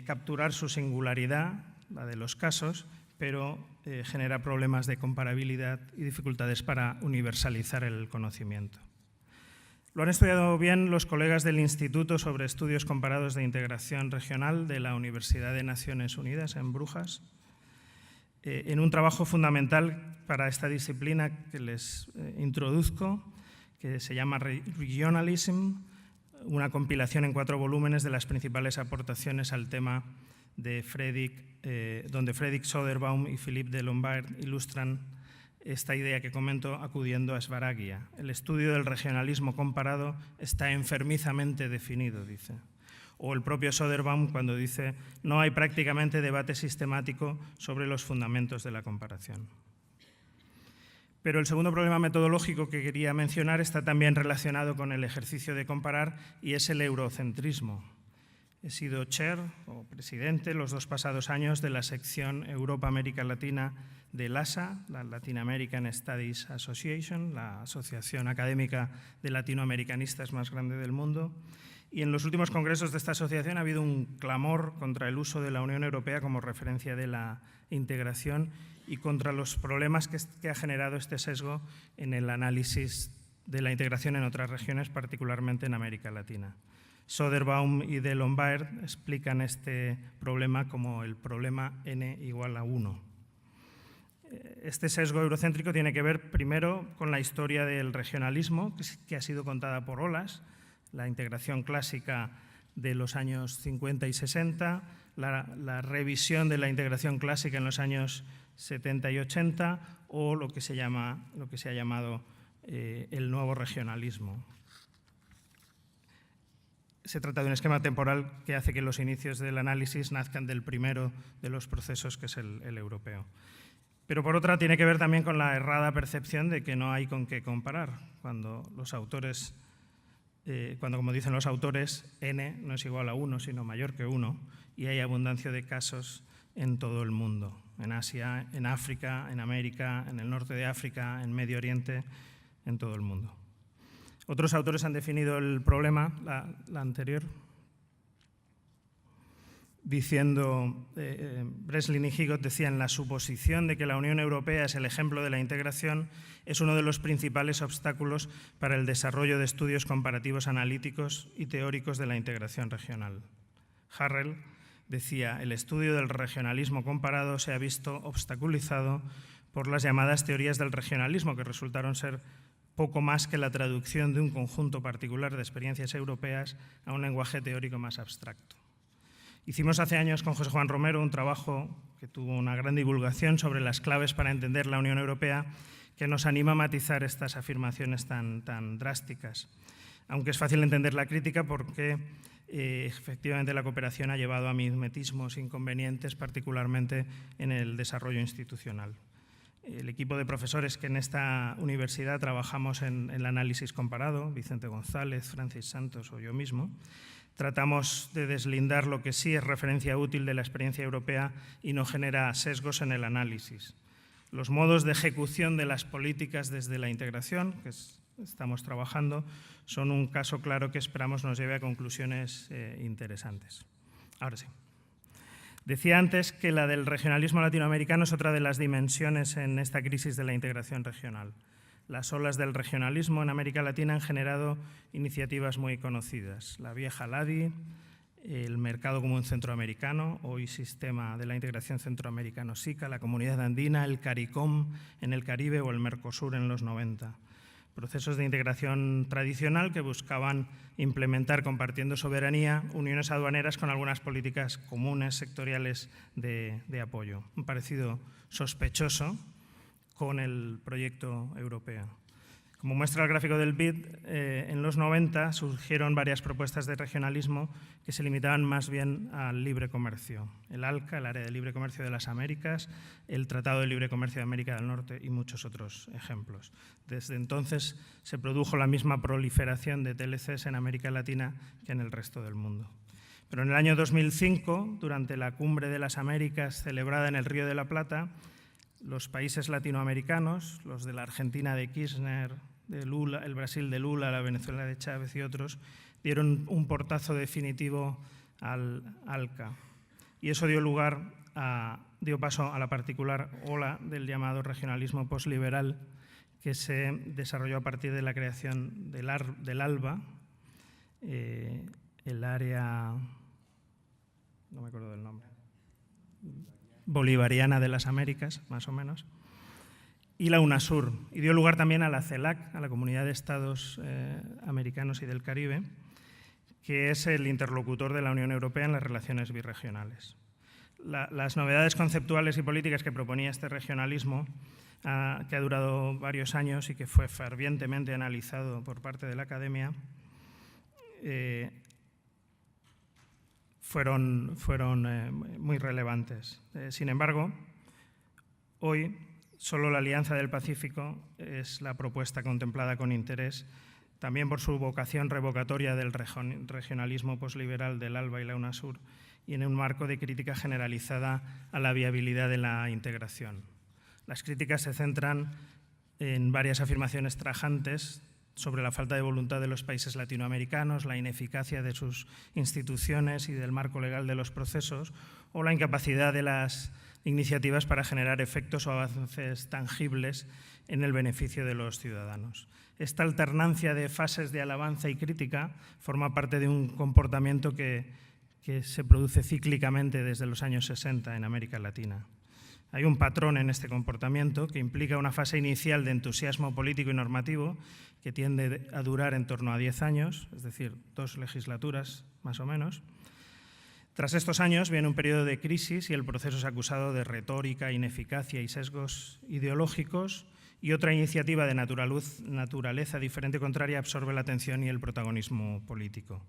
capturar su singularidad, la de los casos, pero genera problemas de comparabilidad y dificultades para universalizar el conocimiento. Lo han estudiado bien los colegas del Instituto sobre Estudios Comparados de Integración Regional de la Universidad de Naciones Unidas en Brujas, en un trabajo fundamental para esta disciplina que les introduzco, que se llama Regionalism, una compilación en 4 volúmenes de las principales aportaciones al tema de donde Fredrik Söderbaum y Philippe de Lombard ilustran esta idea que comento acudiendo a Svaragia. El estudio del regionalismo comparado está enfermizamente definido, dice. O el propio Söderbaum cuando dice: no hay prácticamente debate sistemático sobre los fundamentos de la comparación. Pero el segundo problema metodológico que quería mencionar está también relacionado con el ejercicio de comparar, y es el eurocentrismo. He sido chair o presidente los 2 pasados años de la sección Europa-América Latina de LASA, la Latin American Studies Association, la asociación académica de latinoamericanistas más grande del mundo. Y en los últimos congresos de esta asociación ha habido un clamor contra el uso de la Unión Europea como referencia de la integración y contra los problemas que ha generado este sesgo en el análisis de la integración en otras regiones, particularmente en América Latina. Söderbaum y de Lombard explican este problema como el problema n igual a 1. Este sesgo eurocéntrico tiene que ver primero con la historia del regionalismo, que ha sido contada por olas, la integración clásica de los años 50 y 60, la revisión de la integración clásica en los años 70 y 80, o lo que se ha llamado el nuevo regionalismo. se trata de un esquema temporal que hace que los inicios del análisis nazcan del primero de los procesos, que es el europeo. Pero por otra tiene que ver también con la errada percepción de que no hay con qué comparar. Cuando, como dicen los autores, n no es igual a 1, sino mayor que 1, y hay abundancia de casos en todo el mundo, en Asia, en África, en América, en el norte de África, en Medio Oriente, en todo el mundo. Otros autores han definido el problema, la anterior, diciendo, Breslin y Higgott decían, la suposición de que la Unión Europea es el ejemplo de la integración es uno de los principales obstáculos para el desarrollo de estudios comparativos analíticos y teóricos de la integración regional. Harrell decía, el estudio del regionalismo comparado se ha visto obstaculizado por las llamadas teorías del regionalismo, que resultaron ser poco más que la traducción de un conjunto particular de experiencias europeas a un lenguaje teórico más abstracto. Hicimos hace años con José Juan Romero un trabajo que tuvo una gran divulgación sobre las claves para entender la Unión Europea, que nos anima a matizar estas afirmaciones tan drásticas. Aunque es fácil entender la crítica porque efectivamente la cooperación ha llevado a mimetismos inconvenientes, particularmente en el desarrollo institucional. El equipo de profesores que en esta universidad trabajamos en el análisis comparado, Vicente González, Francis Santos o yo mismo, tratamos de deslindar lo que sí es referencia útil de la experiencia europea y no genera sesgos en el análisis. Los modos de ejecución de las políticas desde la integración, que estamos trabajando, son un caso claro que esperamos nos lleve a conclusiones interesantes. Ahora sí. Decía antes que la del regionalismo latinoamericano es otra de las dimensiones en esta crisis de la integración regional. Las olas del regionalismo en América Latina han generado iniciativas muy conocidas. La vieja LADI, el Mercado Común Centroamericano, hoy Sistema de la Integración Centroamericano-SICA, la Comunidad Andina, el CARICOM en el Caribe o el Mercosur en los 90. Procesos de integración tradicional que buscaban implementar, compartiendo soberanía, uniones aduaneras con algunas políticas comunes, sectoriales de apoyo. Un parecido sospechoso con el proyecto europeo. Como muestra el gráfico del BID, en los 90 surgieron varias propuestas de regionalismo que se limitaban más bien al libre comercio. El ALCA, el Área de Libre Comercio de las Américas, el Tratado de Libre Comercio de América del Norte y muchos otros ejemplos. Desde entonces se produjo la misma proliferación de TLCs en América Latina que en el resto del mundo. Pero en el año 2005, durante la Cumbre de las Américas celebrada en el Río de la Plata, los países latinoamericanos, los de la Argentina de Kirchner, de Lula, el Brasil de Lula, la Venezuela de Chávez y otros, dieron un portazo definitivo al ALCA. Y eso dio paso a la particular ola del llamado regionalismo posliberal que se desarrolló a partir de la creación del ALBA, el área, no me acuerdo del nombre, bolivariana de las Américas, más o menos, y la UNASUR, y dio lugar también a la CELAC, a la Comunidad de Estados Americanos y del Caribe, que es el interlocutor de la Unión Europea en las relaciones birregionales. Las novedades conceptuales y políticas que proponía este regionalismo, que ha durado varios años y que fue fervientemente analizado por parte de la academia, fueron muy relevantes. Sin embargo, hoy solo la Alianza del Pacífico es la propuesta contemplada con interés, también por su vocación revocatoria del regionalismo posliberal del ALBA y la UNASUR, y en un marco de crítica generalizada a la viabilidad de la integración. Las críticas se centran en varias afirmaciones tajantes sobre la falta de voluntad de los países latinoamericanos, la ineficacia de sus instituciones y del marco legal de los procesos, o la incapacidad de las iniciativas para generar efectos o avances tangibles en el beneficio de los ciudadanos. Esta alternancia de fases de alabanza y crítica forma parte de un comportamiento que se produce cíclicamente desde los años 60 en América Latina. Hay un patrón en este comportamiento que implica una fase inicial de entusiasmo político y normativo que tiende a durar en torno a 10 años, es decir, 2 legislaturas más o menos. Tras estos años viene un periodo de crisis y el proceso es acusado de retórica, ineficacia y sesgos ideológicos, y otra iniciativa de naturaleza diferente o contraria absorbe la atención y el protagonismo político.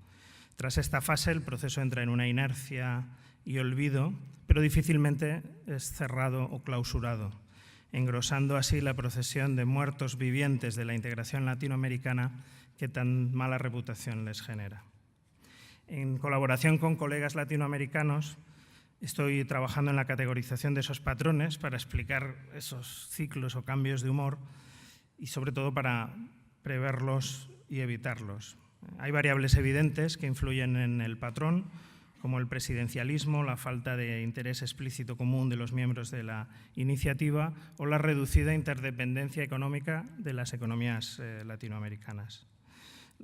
Tras esta fase, el proceso entra en una inercia y olvido, pero difícilmente es cerrado o clausurado, engrosando así la procesión de muertos vivientes de la integración latinoamericana que tan mala reputación les genera. En colaboración con colegas latinoamericanos, estoy trabajando en la categorización de esos patrones para explicar esos ciclos o cambios de humor y, sobre todo, para preverlos y evitarlos. Hay variables evidentes que influyen en el patrón, como el presidencialismo, la falta de interés explícito común de los miembros de la iniciativa o la reducida interdependencia económica de las economías latinoamericanas.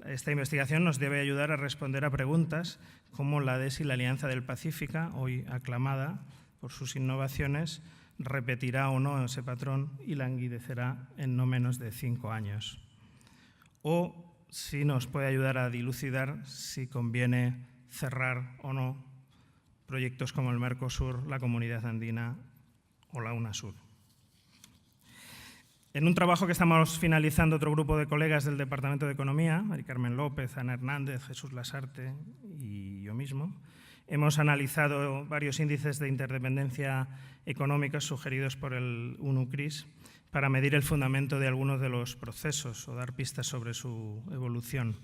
Esta investigación nos debe ayudar a responder a preguntas como la de si la Alianza del Pacífico, hoy aclamada por sus innovaciones, repetirá o no ese patrón y languidecerá en no menos de 5 años. O si nos puede ayudar a dilucidar si conviene cerrar o no proyectos como el Mercosur, la Comunidad Andina o la UNASUR. En un trabajo que estamos finalizando otro grupo de colegas del Departamento de Economía, Mari Carmen López, Ana Hernández, Jesús Lasarte y yo mismo, hemos analizado varios índices de interdependencia económica sugeridos por el UNUCRIS para medir el fundamento de algunos de los procesos o dar pistas sobre su evolución.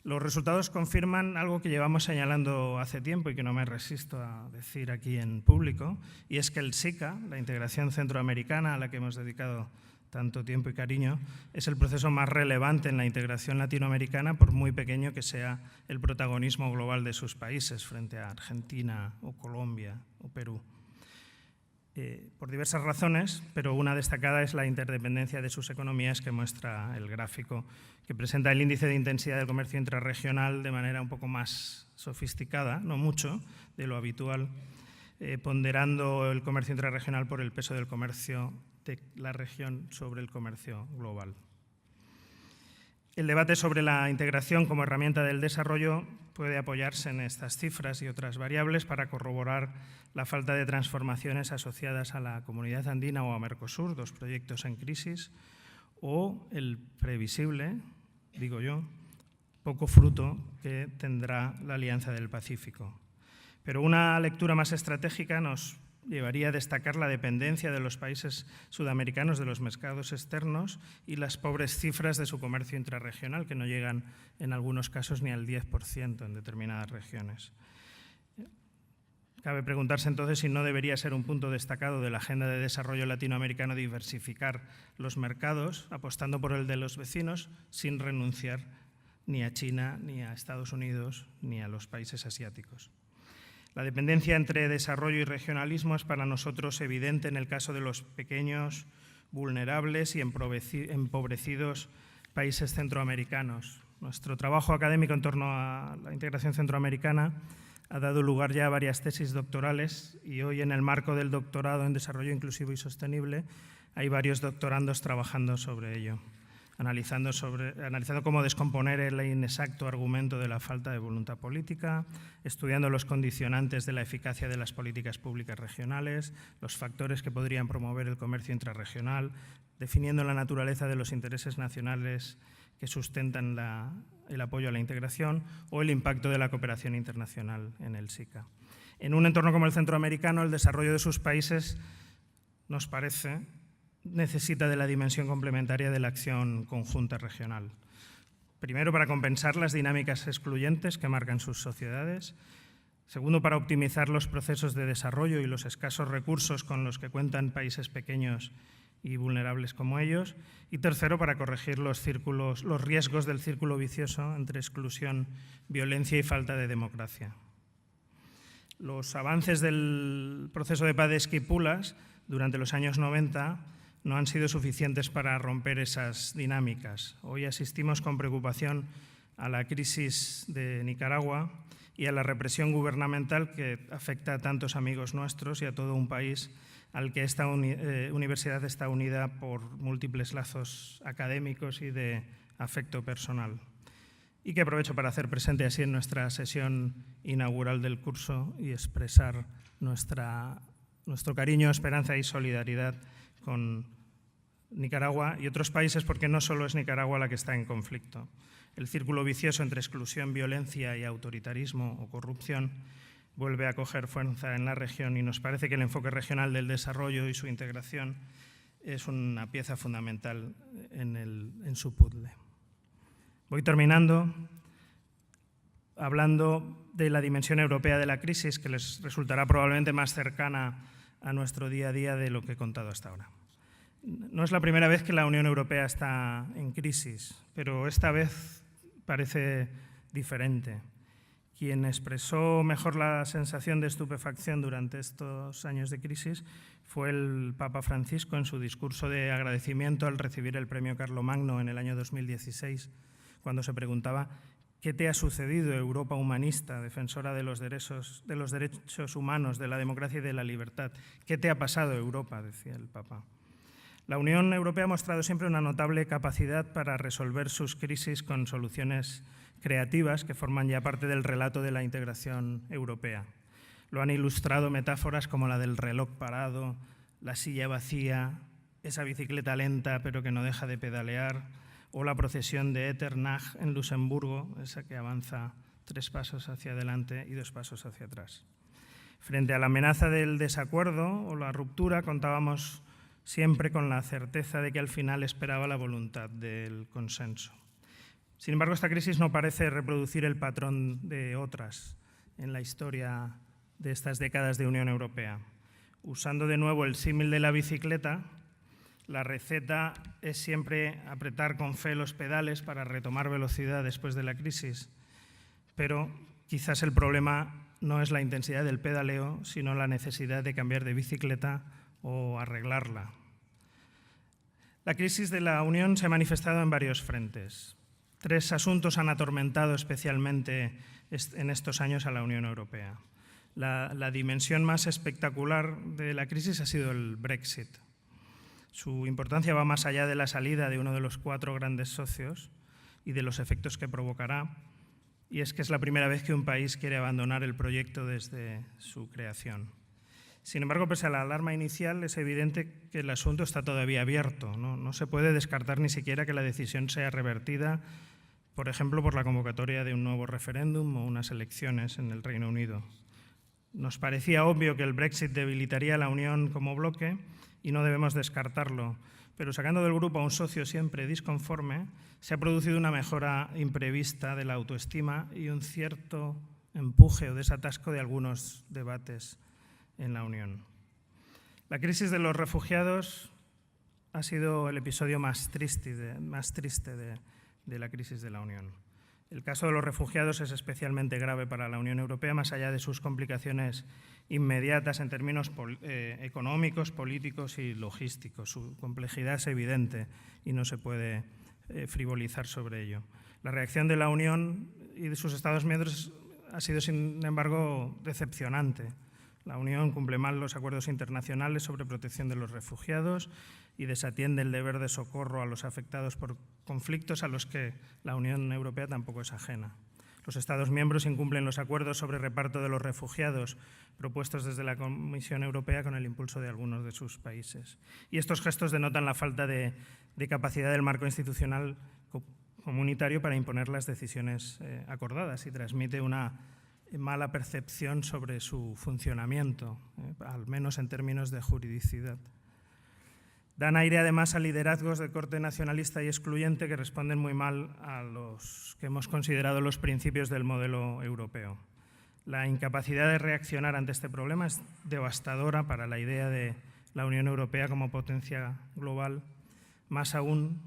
Los resultados confirman algo que llevamos señalando hace tiempo y que no me resisto a decir aquí en público, y es que el SICA, la integración centroamericana a la que hemos dedicado tanto tiempo y cariño, es el proceso más relevante en la integración latinoamericana, por muy pequeño que sea el protagonismo global de sus países frente a Argentina o Colombia o Perú. Por diversas razones, pero una destacada es la interdependencia de sus economías que muestra el gráfico, que presenta el índice de intensidad del comercio intrarregional de manera un poco más sofisticada, no mucho de lo habitual, ponderando el comercio intrarregional por el peso del comercio de la región sobre el comercio global. El debate sobre la integración como herramienta del desarrollo puede apoyarse en estas cifras y otras variables para corroborar la falta de transformaciones asociadas a la Comunidad Andina o a Mercosur, dos proyectos en crisis, o el previsible, digo yo, poco fruto que tendrá la Alianza del Pacífico. Pero una lectura más estratégica nos llevaría a destacar la dependencia de los países sudamericanos de los mercados externos y las pobres cifras de su comercio intrarregional, que no llegan en algunos casos ni al 10% en determinadas regiones. Cabe preguntarse entonces si no debería ser un punto destacado de la agenda de desarrollo latinoamericano diversificar los mercados, apostando por el de los vecinos, sin renunciar ni a China, ni a Estados Unidos, ni a los países asiáticos. La dependencia entre desarrollo y regionalismo es para nosotros evidente en el caso de los pequeños, vulnerables y empobrecidos países centroamericanos. Nuestro trabajo académico en torno a la integración centroamericana ha dado lugar ya a varias tesis doctorales y hoy, en el marco del doctorado en Desarrollo Inclusivo y Sostenible, hay varios doctorandos trabajando sobre ello, analizando cómo descomponer el inexacto argumento de la falta de voluntad política, estudiando los condicionantes de la eficacia de las políticas públicas regionales, los factores que podrían promover el comercio intrarregional, definiendo la naturaleza de los intereses nacionales que sustentan el apoyo a la integración o el impacto de la cooperación internacional en el SICA. En un entorno como el centroamericano, el desarrollo de sus países, nos parece, necesita de la dimensión complementaria de la acción conjunta regional. Primero, para compensar las dinámicas excluyentes que marcan sus sociedades. Segundo, para optimizar los procesos de desarrollo y los escasos recursos con los que cuentan países pequeños y vulnerables como ellos. Y tercero, para corregir los riesgos del círculo vicioso entre exclusión, violencia y falta de democracia. Los avances del proceso de paz de Esquipulas durante los años 90 no han sido suficientes para romper esas dinámicas. Hoy asistimos con preocupación a la crisis de Nicaragua y a la represión gubernamental que afecta a tantos amigos nuestros y a todo un país al que esta universidad está unida por múltiples lazos académicos y de afecto personal. Y que aprovecho para hacer presente así en nuestra sesión inaugural del curso y expresar nuestro cariño, esperanza y solidaridad con Nicaragua y otros países, porque no solo es Nicaragua la que está en conflicto. El círculo vicioso entre exclusión, violencia y autoritarismo o corrupción vuelve a coger fuerza en la región y nos parece que el enfoque regional del desarrollo y su integración es una pieza fundamental en su puzzle. Voy terminando hablando de la dimensión europea de la crisis, que les resultará probablemente más cercana a nuestro día a día de lo que he contado hasta ahora. No es la primera vez que la Unión Europea está en crisis, pero esta vez parece diferente. Quien expresó mejor la sensación de estupefacción durante estos años de crisis fue el Papa Francisco en su discurso de agradecimiento al recibir el premio Carlomagno en el año 2016, cuando se preguntaba: ¿qué te ha sucedido, Europa humanista, defensora de los derechos humanos, de la democracia y de la libertad? ¿Qué te ha pasado, Europa?, decía el Papa. La Unión Europea ha mostrado siempre una notable capacidad para resolver sus crisis con soluciones creativas que forman ya parte del relato de la integración europea. Lo han ilustrado metáforas como la del reloj parado, la silla vacía, esa bicicleta lenta pero que no deja de pedalear, o la procesión de Etternach en Luxemburgo, esa que avanza 3 pasos hacia adelante y 2 pasos hacia atrás. Frente a la amenaza del desacuerdo o la ruptura, contábamos siempre con la certeza de que al final esperaba la voluntad del consenso. Sin embargo, esta crisis no parece reproducir el patrón de otras en la historia de estas décadas de Unión Europea. Usando de nuevo el símil de la bicicleta, la receta es siempre apretar con fe los pedales para retomar velocidad después de la crisis, pero quizás el problema no es la intensidad del pedaleo, sino la necesidad de cambiar de bicicleta o arreglarla. La crisis de la Unión se ha manifestado en varios frentes. 3 asuntos han atormentado especialmente en estos años a la Unión Europea. La dimensión más espectacular de la crisis ha sido el Brexit. Su importancia va más allá de la salida de uno de los 4 grandes socios y de los efectos que provocará, y es que es la primera vez que un país quiere abandonar el proyecto desde su creación. Sin embargo, pese a la alarma inicial, es evidente que el asunto está todavía abierto. No se puede descartar ni siquiera que la decisión sea revertida, por ejemplo, por la convocatoria de un nuevo referéndum o unas elecciones en el Reino Unido. Nos parecía obvio que el Brexit debilitaría a la Unión como bloque y no debemos descartarlo, pero sacando del grupo a un socio siempre disconforme, se ha producido una mejora imprevista de la autoestima y un cierto empuje o desatasco de algunos debates en la Unión. La crisis de los refugiados ha sido el episodio más triste de la crisis de la Unión. El caso de los refugiados es especialmente grave para la Unión Europea, más allá de sus complicaciones inmediatas en términos económicos, políticos y logísticos. Su complejidad es evidente y no se puede frivolizar sobre ello. La reacción de la Unión y de sus Estados miembros ha sido, sin embargo, decepcionante. La Unión cumple mal los acuerdos internacionales sobre protección de los refugiados y desatiende el deber de socorro a los afectados por conflictos a los que la Unión Europea tampoco es ajena. Los Estados miembros incumplen los acuerdos sobre reparto de los refugiados propuestos desde la Comisión Europea con el impulso de algunos de sus países. Y estos gestos denotan la falta de capacidad del marco institucional comunitario para imponer las decisiones acordadas y transmite una mala percepción sobre su funcionamiento, al menos en términos de juridicidad. Dan aire además a liderazgos de corte nacionalista y excluyente que responden muy mal a los que hemos considerado los principios del modelo europeo. La incapacidad de reaccionar ante este problema es devastadora para la idea de la Unión Europea como potencia global, más aún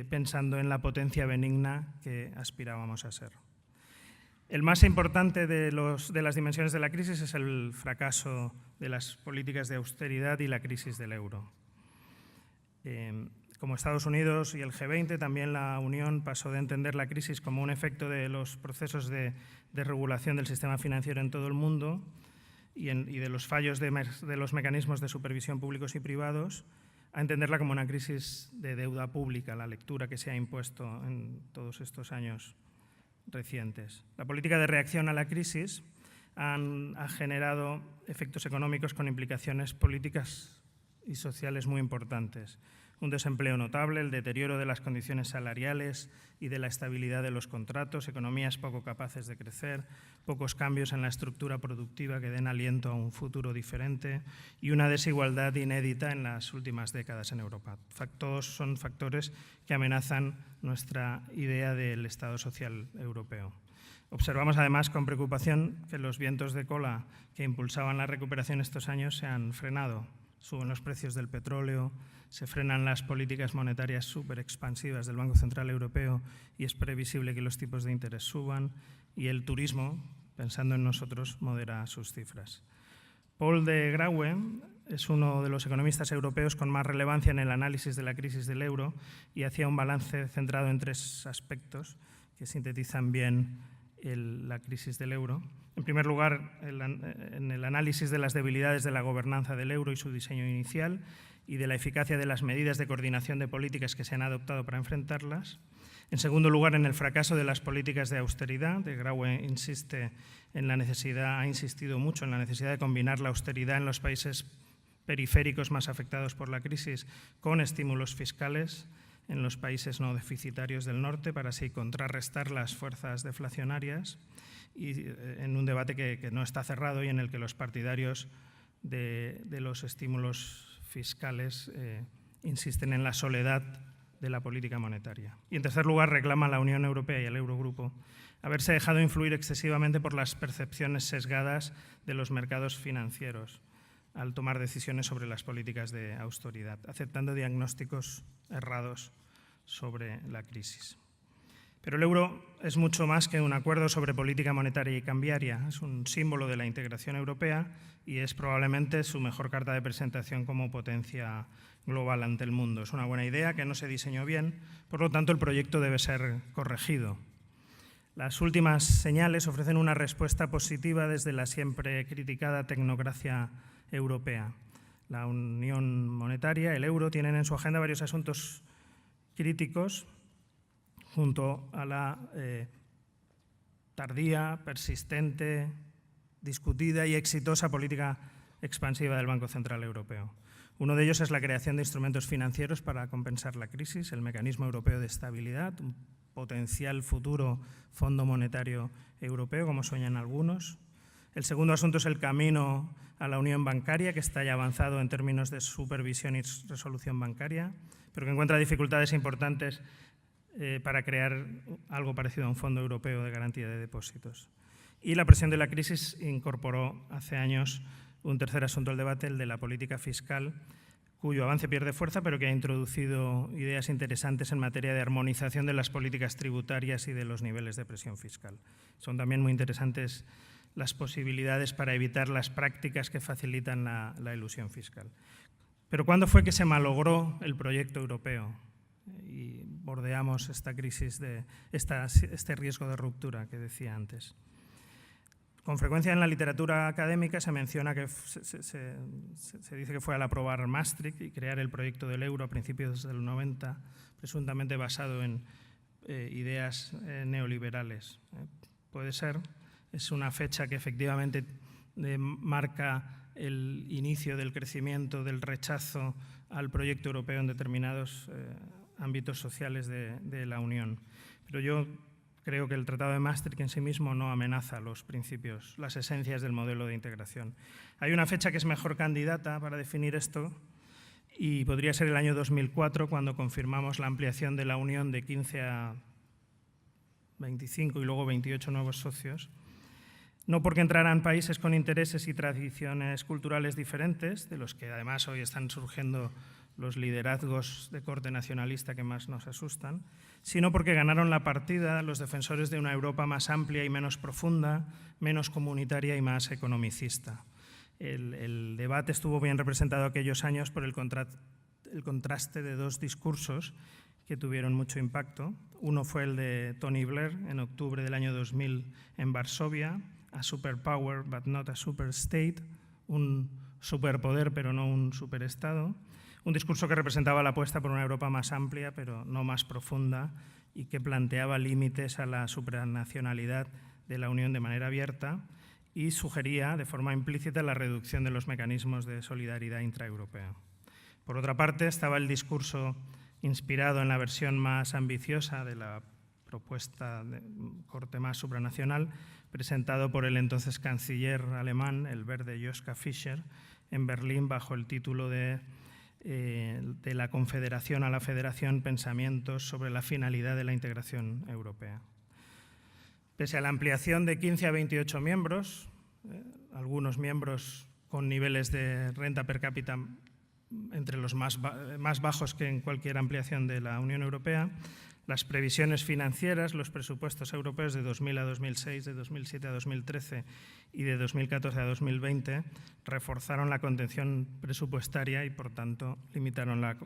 pensando en la potencia benigna que aspirábamos a ser. El más importante de las dimensiones de la crisis es el fracaso de las políticas de austeridad y la crisis del euro. Como Estados Unidos y el G20, también la Unión pasó de entender la crisis como un efecto de los procesos de regulación del sistema financiero en todo el mundo y de los fallos de los mecanismos de supervisión públicos y privados, a entenderla como una crisis de deuda pública, la lectura que se ha impuesto en todos estos años recientes. La política de reacción a la crisis ha generado efectos económicos con implicaciones políticas y sociales muy importantes. un desempleo notable, el deterioro de las condiciones salariales y de la estabilidad de los contratos, economías poco capaces de crecer, pocos cambios en la estructura productiva que den aliento a un futuro diferente y una desigualdad inédita en las últimas décadas en Europa. Todos son factores que amenazan nuestra idea del Estado social europeo. Observamos además con preocupación que los vientos de cola que impulsaban la recuperación estos años se han frenado. Suben los precios del petróleo, se frenan las políticas monetarias súper expansivas del Banco Central Europeo y es previsible que los tipos de interés suban y el turismo, pensando en nosotros, modera sus cifras. Paul de Grauwe es uno de los economistas europeos con más relevancia en el análisis de la crisis del euro y hacía un balance centrado en 3 aspectos que sintetizan bien la crisis del euro. En primer lugar, en el análisis de las debilidades de la gobernanza del euro y su diseño inicial y de la eficacia de las medidas de coordinación de políticas que se han adoptado para enfrentarlas. En segundo lugar, en el fracaso de las políticas de austeridad. De Grauwe ha insistido mucho en la necesidad de combinar la austeridad en los países periféricos más afectados por la crisis con estímulos fiscales en los países no deficitarios del norte para así contrarrestar las fuerzas deflacionarias, y en un debate que no está cerrado y en el que los partidarios de los estímulos fiscales insisten en la soledad de la política monetaria. Y en tercer lugar, reclama la Unión Europea y el Eurogrupo haberse dejado influir excesivamente por las percepciones sesgadas de los mercados financieros al tomar decisiones sobre las políticas de austeridad, aceptando diagnósticos errados sobre la crisis. Pero el euro es mucho más que un acuerdo sobre política monetaria y cambiaria. Es un símbolo de la integración europea y es probablemente su mejor carta de presentación como potencia global ante el mundo. Es una buena idea que no se diseñó bien, por lo tanto el proyecto debe ser corregido. Las últimas señales ofrecen una respuesta positiva desde la siempre criticada tecnocracia europea. La unión monetaria, el euro, tienen en su agenda varios asuntos críticos junto a la tardía, persistente, discutida y exitosa política expansiva del Banco Central Europeo. Uno de ellos es la creación de instrumentos financieros para compensar la crisis, el Mecanismo Europeo de Estabilidad, un potencial futuro Fondo Monetario Europeo, como sueñan algunos. El segundo asunto es el camino a la unión bancaria, que está ya avanzado en términos de supervisión y resolución bancaria, pero que encuentra dificultades importantes para crear algo parecido a un Fondo Europeo de Garantía de Depósitos. Y la presión de la crisis incorporó hace años un tercer asunto al debate, el de la política fiscal, cuyo avance pierde fuerza, pero que ha introducido ideas interesantes en materia de armonización de las políticas tributarias y de los niveles de presión fiscal. Son también muy interesantes las posibilidades para evitar las prácticas que facilitan la elusión fiscal. Pero ¿cuándo fue que se malogró el proyecto europeo y bordeamos esta crisis, este riesgo de ruptura que decía antes? Con frecuencia en la literatura académica se menciona que se dice que fue al aprobar Maastricht y crear el proyecto del euro a principios del 90, presuntamente basado en ideas neoliberales. Puede ser, es una fecha que efectivamente marca el inicio del crecimiento, del rechazo al proyecto europeo en determinados ámbitos sociales de la Unión. Pero yo creo que el Tratado de Maastricht en sí mismo no amenaza los principios, las esencias del modelo de integración. Hay una fecha que es mejor candidata para definir esto y podría ser el año 2004, cuando confirmamos la ampliación de la Unión de 15 a 25 y luego 28 nuevos socios. No porque entraran países con intereses y tradiciones culturales diferentes, de los que además hoy están surgiendo los liderazgos de corte nacionalista que más nos asustan, sino porque ganaron la partida los defensores de una Europa más amplia y menos profunda, menos comunitaria y más economicista. El debate estuvo bien representado aquellos años por el contraste de dos discursos que tuvieron mucho impacto. Uno fue el de Tony Blair en octubre del año 2000 en Varsovia, a superpower but not a superstate, un superpoder pero no un superestado. Un discurso que representaba la apuesta por una Europa más amplia, pero no más profunda, y que planteaba límites a la supranacionalidad de la Unión de manera abierta y sugería de forma implícita la reducción de los mecanismos de solidaridad intraeuropea. Por otra parte, estaba el discurso inspirado en la versión más ambiciosa de la propuesta de corte más supranacional, presentado por el entonces canciller alemán, el verde Joschka Fischer, en Berlín bajo el título de la Confederación a la Federación, pensamientos sobre la finalidad de la integración europea. Pese a la ampliación de 15 a 28 miembros, algunos miembros con niveles de renta per cápita entre los más bajos que en cualquier ampliación de la Unión Europea, las previsiones financieras, los presupuestos europeos de 2000 a 2006, de 2007 a 2013 y de 2014 a 2020 reforzaron la contención presupuestaria y, por tanto, limitaron la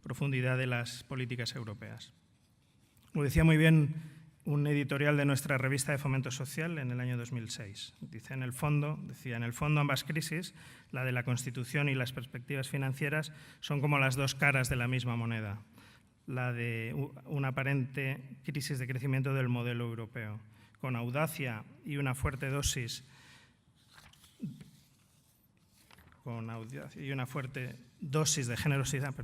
profundidad de las políticas europeas. Lo decía muy bien un editorial de nuestra revista de Fomento Social en el año 2006. Decía, en el fondo, ambas crisis, la de la Constitución y las perspectivas financieras, son como las dos caras de la misma moneda. La de una aparente crisis de crecimiento del modelo europeo, con audacia y una fuerte dosis de generosidad,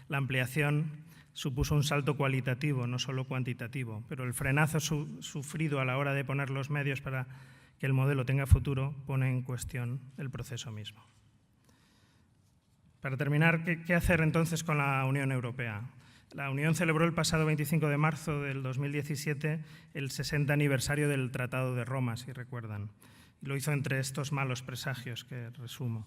la ampliación supuso un salto cualitativo, no solo cuantitativo, pero el frenazo sufrido a la hora de poner los medios para que el modelo tenga futuro pone en cuestión el proceso mismo. Para terminar, ¿qué hacer entonces con la Unión Europea? La Unión celebró el pasado 25 de marzo del 2017 el 60 aniversario del Tratado de Roma, si recuerdan. Lo hizo entre estos malos presagios que resumo.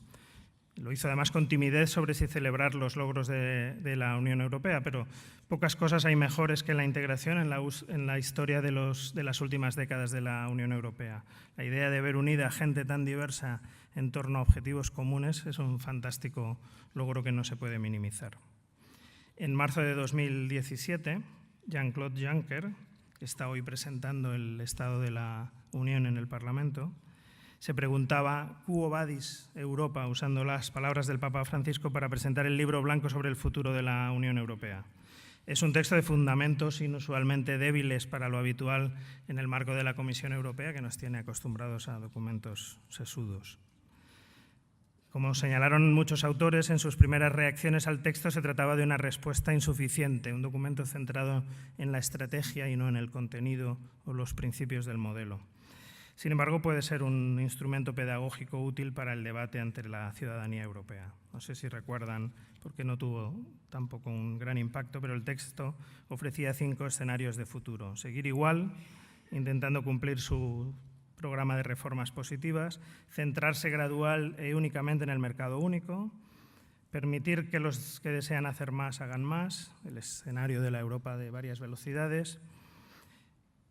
Lo hizo además con timidez sobre si celebrar los logros de la Unión Europea, pero pocas cosas hay mejores que la integración en la historia de las últimas décadas de la Unión Europea. La idea de ver unida a gente tan diversa en torno a objetivos comunes es un fantástico logro que no se puede minimizar. En marzo de 2017, Jean-Claude Juncker, que está hoy presentando el Estado de la Unión en el Parlamento, se preguntaba «Quo vadis Europa?», usando las palabras del Papa Francisco para presentar el libro blanco sobre el futuro de la Unión Europea. Es un texto de fundamentos inusualmente débiles para lo habitual en el marco de la Comisión Europea, que nos tiene acostumbrados a documentos sesudos. Como señalaron muchos autores, en sus primeras reacciones al texto se trataba de una respuesta insuficiente, un documento centrado en la estrategia y no en el contenido o los principios del modelo. Sin embargo, puede ser un instrumento pedagógico útil para el debate ante la ciudadanía europea. No sé si recuerdan, porque no tuvo tampoco un gran impacto, pero el texto ofrecía 5 escenarios de futuro. Seguir igual, intentando cumplir su programa de reformas positivas, centrarse gradual e únicamente en el mercado único, permitir que los que desean hacer más hagan más, el escenario de la Europa de varias velocidades,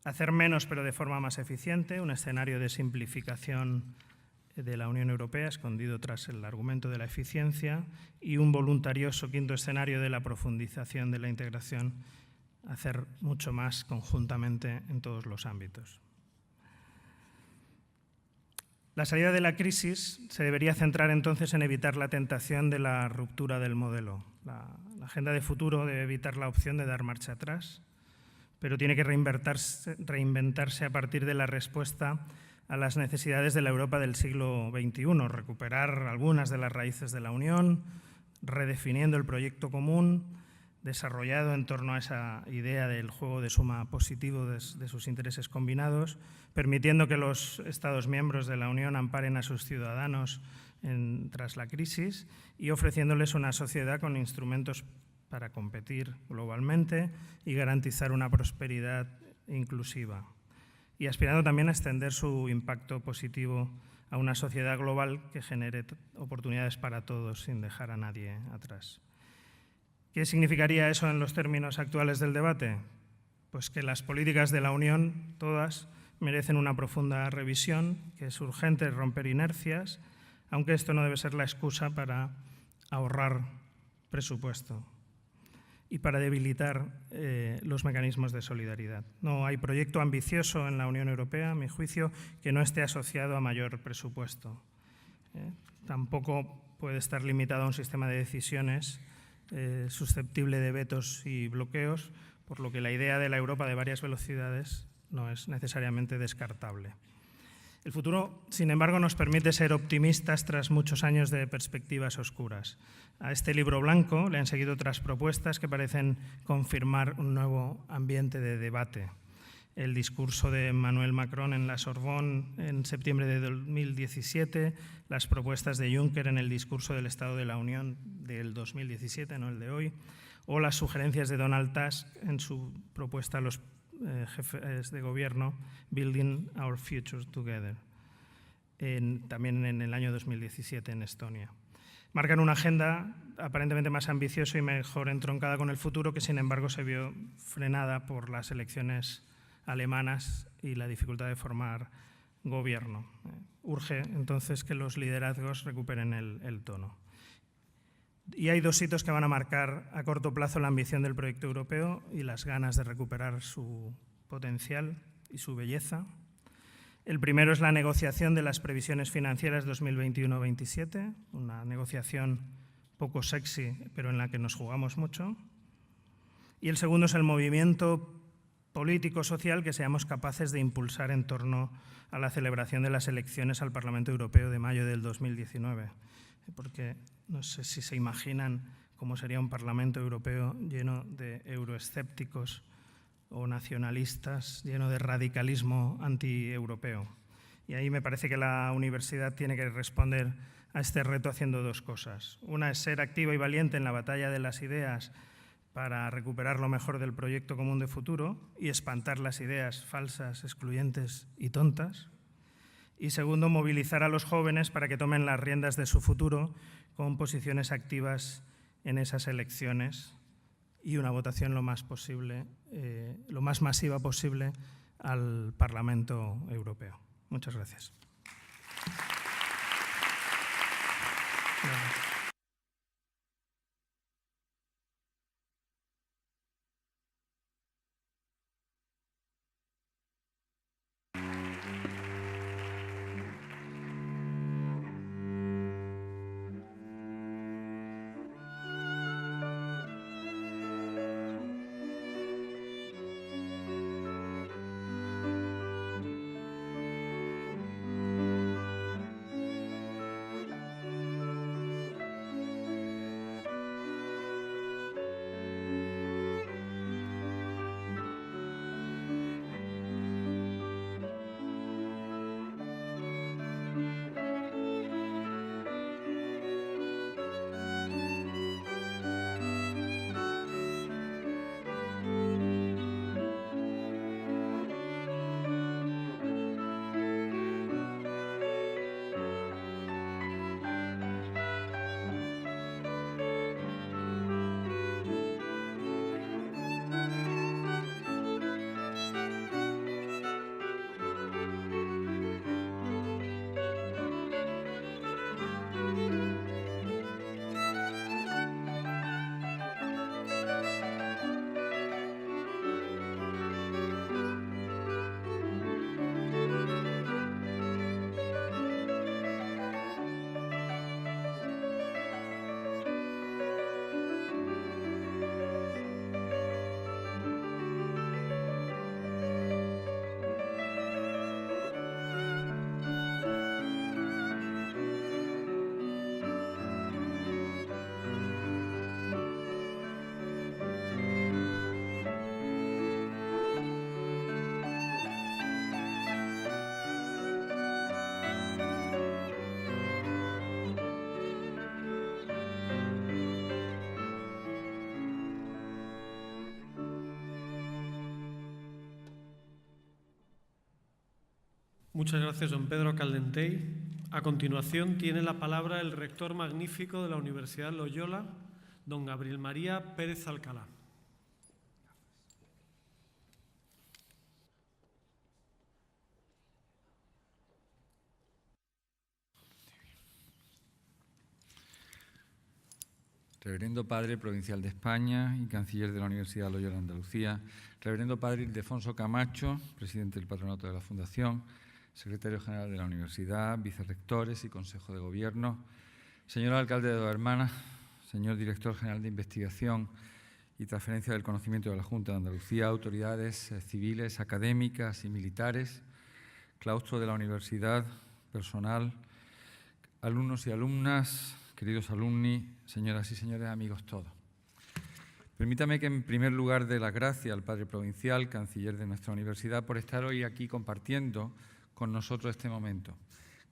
hacer menos pero de forma más eficiente, un escenario de simplificación de la Unión Europea escondido tras el argumento de la eficiencia y un voluntarioso 5º escenario de la profundización de la integración, hacer mucho más conjuntamente en todos los ámbitos. La salida de la crisis se debería centrar entonces en evitar la tentación de la ruptura del modelo. La agenda de futuro debe evitar la opción de dar marcha atrás, pero tiene que reinventarse a partir de la respuesta a las necesidades de la Europa del siglo XXI, recuperar algunas de las raíces de la Unión, redefiniendo el proyecto común, desarrollado en torno a esa idea del juego de suma positivo de sus intereses combinados, permitiendo que los Estados miembros de la Unión amparen a sus ciudadanos tras la crisis y ofreciéndoles una sociedad con instrumentos para competir globalmente y garantizar una prosperidad inclusiva. Y aspirando también a extender su impacto positivo a una sociedad global que genere oportunidades para todos sin dejar a nadie atrás. ¿Qué significaría eso en los términos actuales del debate? Pues que las políticas de la Unión, todas, merecen una profunda revisión, que es urgente romper inercias, aunque esto no debe ser la excusa para ahorrar presupuesto y para debilitar los mecanismos de solidaridad. No hay proyecto ambicioso en la Unión Europea, a mi juicio, que no esté asociado a mayor presupuesto. Tampoco puede estar limitado a un sistema de decisiones susceptible de vetos y bloqueos, por lo que la idea de la Europa de varias velocidades no es necesariamente descartable. El futuro, sin embargo, nos permite ser optimistas tras muchos años de perspectivas oscuras. A este libro blanco le han seguido otras propuestas que parecen confirmar un nuevo ambiente de debate. El discurso de Emmanuel Macron en la Sorbonne en septiembre de 2017, las propuestas de Juncker en el discurso del Estado de la Unión del 2017, no el de hoy, o las sugerencias de Donald Tusk en su propuesta a los jefes de gobierno, Building Our Future Together, también en el año 2017 en Estonia. Marcan una agenda aparentemente más ambiciosa y mejor entroncada con el futuro, que sin embargo se vio frenada por las elecciones alemanas y la dificultad de formar gobierno. Urge entonces que los liderazgos recuperen el tono. Y hay dos hitos que van a marcar a corto plazo la ambición del proyecto europeo y las ganas de recuperar su potencial y su belleza. El primero es la negociación de las previsiones financieras 2021-27, una negociación poco sexy, pero en la que nos jugamos mucho. Y el segundo es el movimiento político-social que seamos capaces de impulsar en torno a la celebración de las elecciones al Parlamento Europeo de mayo del 2019. Porque no sé si se imaginan cómo sería un Parlamento Europeo lleno de euroescépticos o nacionalistas, lleno de radicalismo anti-europeo. Y ahí me parece que la universidad tiene que responder a este reto haciendo dos cosas. Una es ser activa y valiente en la batalla de las ideas para recuperar lo mejor del proyecto común de futuro y espantar las ideas falsas, excluyentes y tontas. Y segundo, movilizar a los jóvenes para que tomen las riendas de su futuro con posiciones activas en esas elecciones y una votación lo más masiva posible al Parlamento Europeo. Muchas gracias. Muchas gracias, don Pedro Caldentey. A continuación tiene la palabra el rector magnífico de la Universidad Loyola, don Gabriel María Pérez Alcalá. Reverendo Padre Provincial de España y Canciller de la Universidad Loyola Andalucía, Reverendo Padre Ildefonso Camacho, Presidente del Patronato de la Fundación, Secretario General de la Universidad, Vicerrectores y Consejo de Gobierno, Señor Alcalde de Dos Hermanas, Señor Director General de Investigación y Transferencia del Conocimiento de la Junta de Andalucía, autoridades civiles, académicas y militares, claustro de la universidad, personal, alumnos y alumnas, queridos alumni, señoras y señores, amigos todos. Permítame que en primer lugar dé las gracias al Padre Provincial, canciller de nuestra universidad, por estar hoy aquí compartiendo con nosotros este momento.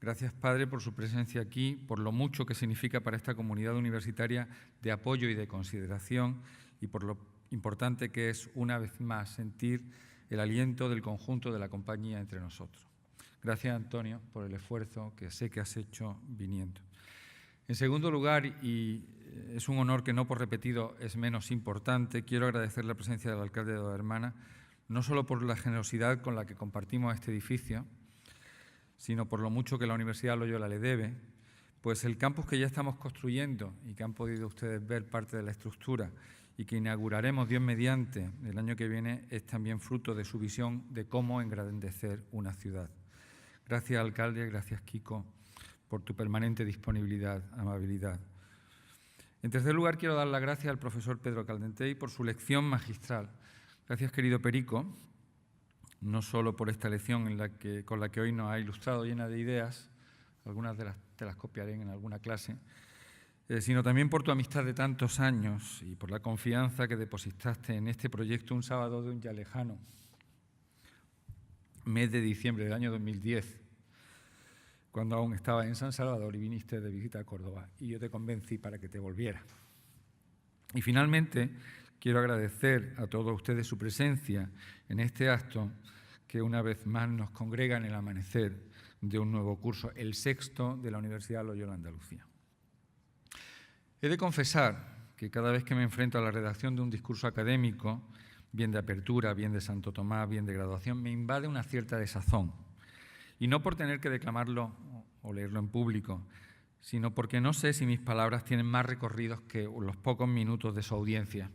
Gracias, Padre, por su presencia aquí, por lo mucho que significa para esta comunidad universitaria de apoyo y de consideración y por lo importante que es, una vez más, sentir el aliento del conjunto de la compañía entre nosotros. Gracias, Antonio, por el esfuerzo que sé que has hecho viniendo. En segundo lugar, y es un honor que no por repetido es menos importante, quiero agradecer la presencia del alcalde de Dos Hermanas, no solo por la generosidad con la que compartimos este edificio, sino por lo mucho que la Universidad Loyola le debe, pues el campus que ya estamos construyendo y que han podido ustedes ver parte de la estructura y que inauguraremos, Dios mediante, el año que viene, es también fruto de su visión de cómo engrandecer una ciudad. Gracias, alcalde, gracias, Kiko, por tu permanente disponibilidad, amabilidad. En tercer lugar, quiero dar las gracias al profesor Pedro Caldentey por su lección magistral. Gracias, querido Perico, no solo por esta lección con la que hoy nos ha ilustrado, llena de ideas, algunas de las te las copiaré en alguna clase, sino también por tu amistad de tantos años y por la confianza que depositaste en este proyecto un sábado de un ya lejano mes de diciembre del año 2010, cuando aún estabas en San Salvador y viniste de visita a Córdoba, y yo te convencí para que te volvieras. Y finalmente, quiero agradecer a todos ustedes su presencia en este acto que una vez más nos congrega en el amanecer de un nuevo curso, el sexto de la Universidad Loyola Andalucía. He de confesar que cada vez que me enfrento a la redacción de un discurso académico, bien de apertura, bien de Santo Tomás, bien de graduación, me invade una cierta desazón. Y no por tener que declamarlo o leerlo en público, sino porque no sé si mis palabras tienen más recorridos que los pocos minutos de su audiencia.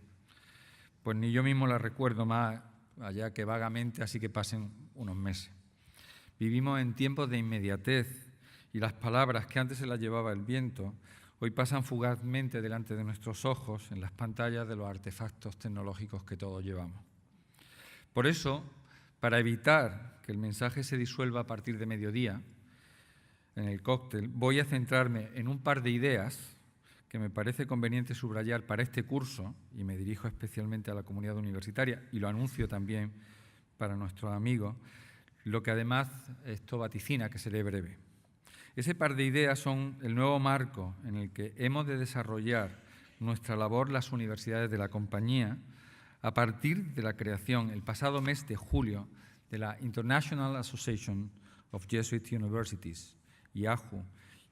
Pues ni yo mismo las recuerdo más allá que vagamente, así que pasen unos meses. Vivimos en tiempos de inmediatez y las palabras que antes se las llevaba el viento hoy pasan fugazmente delante de nuestros ojos en las pantallas de los artefactos tecnológicos que todos llevamos. Por eso, para evitar que el mensaje se disuelva a partir de mediodía, en el cóctel, voy a centrarme en un par de ideas que me parece conveniente subrayar para este curso, y me dirijo especialmente a la comunidad universitaria, y lo anuncio también para nuestros amigos, lo que además esto vaticina que seré breve. Ese par de ideas son el nuevo marco en el que hemos de desarrollar nuestra labor las universidades de la compañía a partir de la creación el pasado mes de julio de la International Association of Jesuit Universities, IAJU,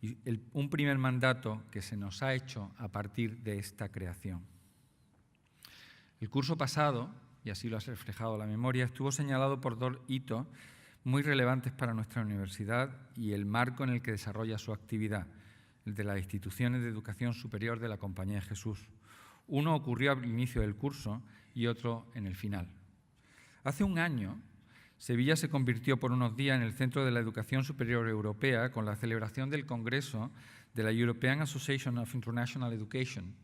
y un primer mandato que se nos ha hecho a partir de esta creación. El curso pasado, y así lo ha reflejado la memoria, estuvo señalado por dos hitos muy relevantes para nuestra universidad y el marco en el que desarrolla su actividad, el de las instituciones de educación superior de la Compañía de Jesús. Uno ocurrió al inicio del curso y otro en el final. Hace un año, Sevilla se convirtió por unos días en el centro de la educación superior europea con la celebración del Congreso de la European Association of International Education.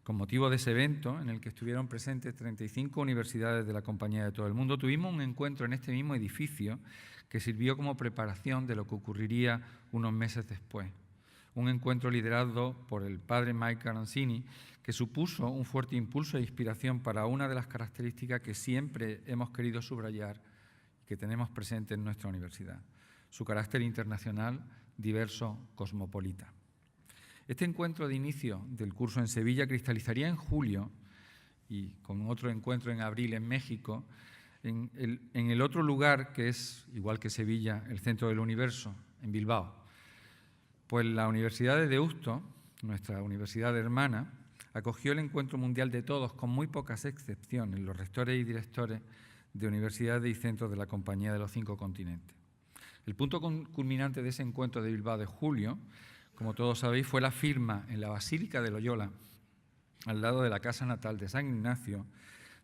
Con motivo de ese evento, en el que estuvieron presentes 35 universidades de la Compañía de todo el mundo, tuvimos un encuentro en este mismo edificio que sirvió como preparación de lo que ocurriría unos meses después. Un encuentro liderado por el padre Mike Garanzini, que supuso un fuerte impulso e inspiración para una de las características que siempre hemos querido subrayar y que tenemos presente en nuestra universidad, su carácter internacional, diverso, cosmopolita. Este encuentro de inicio del curso en Sevilla cristalizaría en julio y con otro encuentro en abril en México, en el otro lugar que es, igual que Sevilla, el centro del universo, en Bilbao. Pues la Universidad de Deusto, nuestra universidad hermana, acogió el Encuentro Mundial de Todos, con muy pocas excepciones, los rectores y directores de universidades y centros de la Compañía de los 5 continentes. El punto culminante de ese encuentro de Bilbao de julio, como todos sabéis, fue la firma en la Basílica de Loyola, al lado de la casa natal de San Ignacio,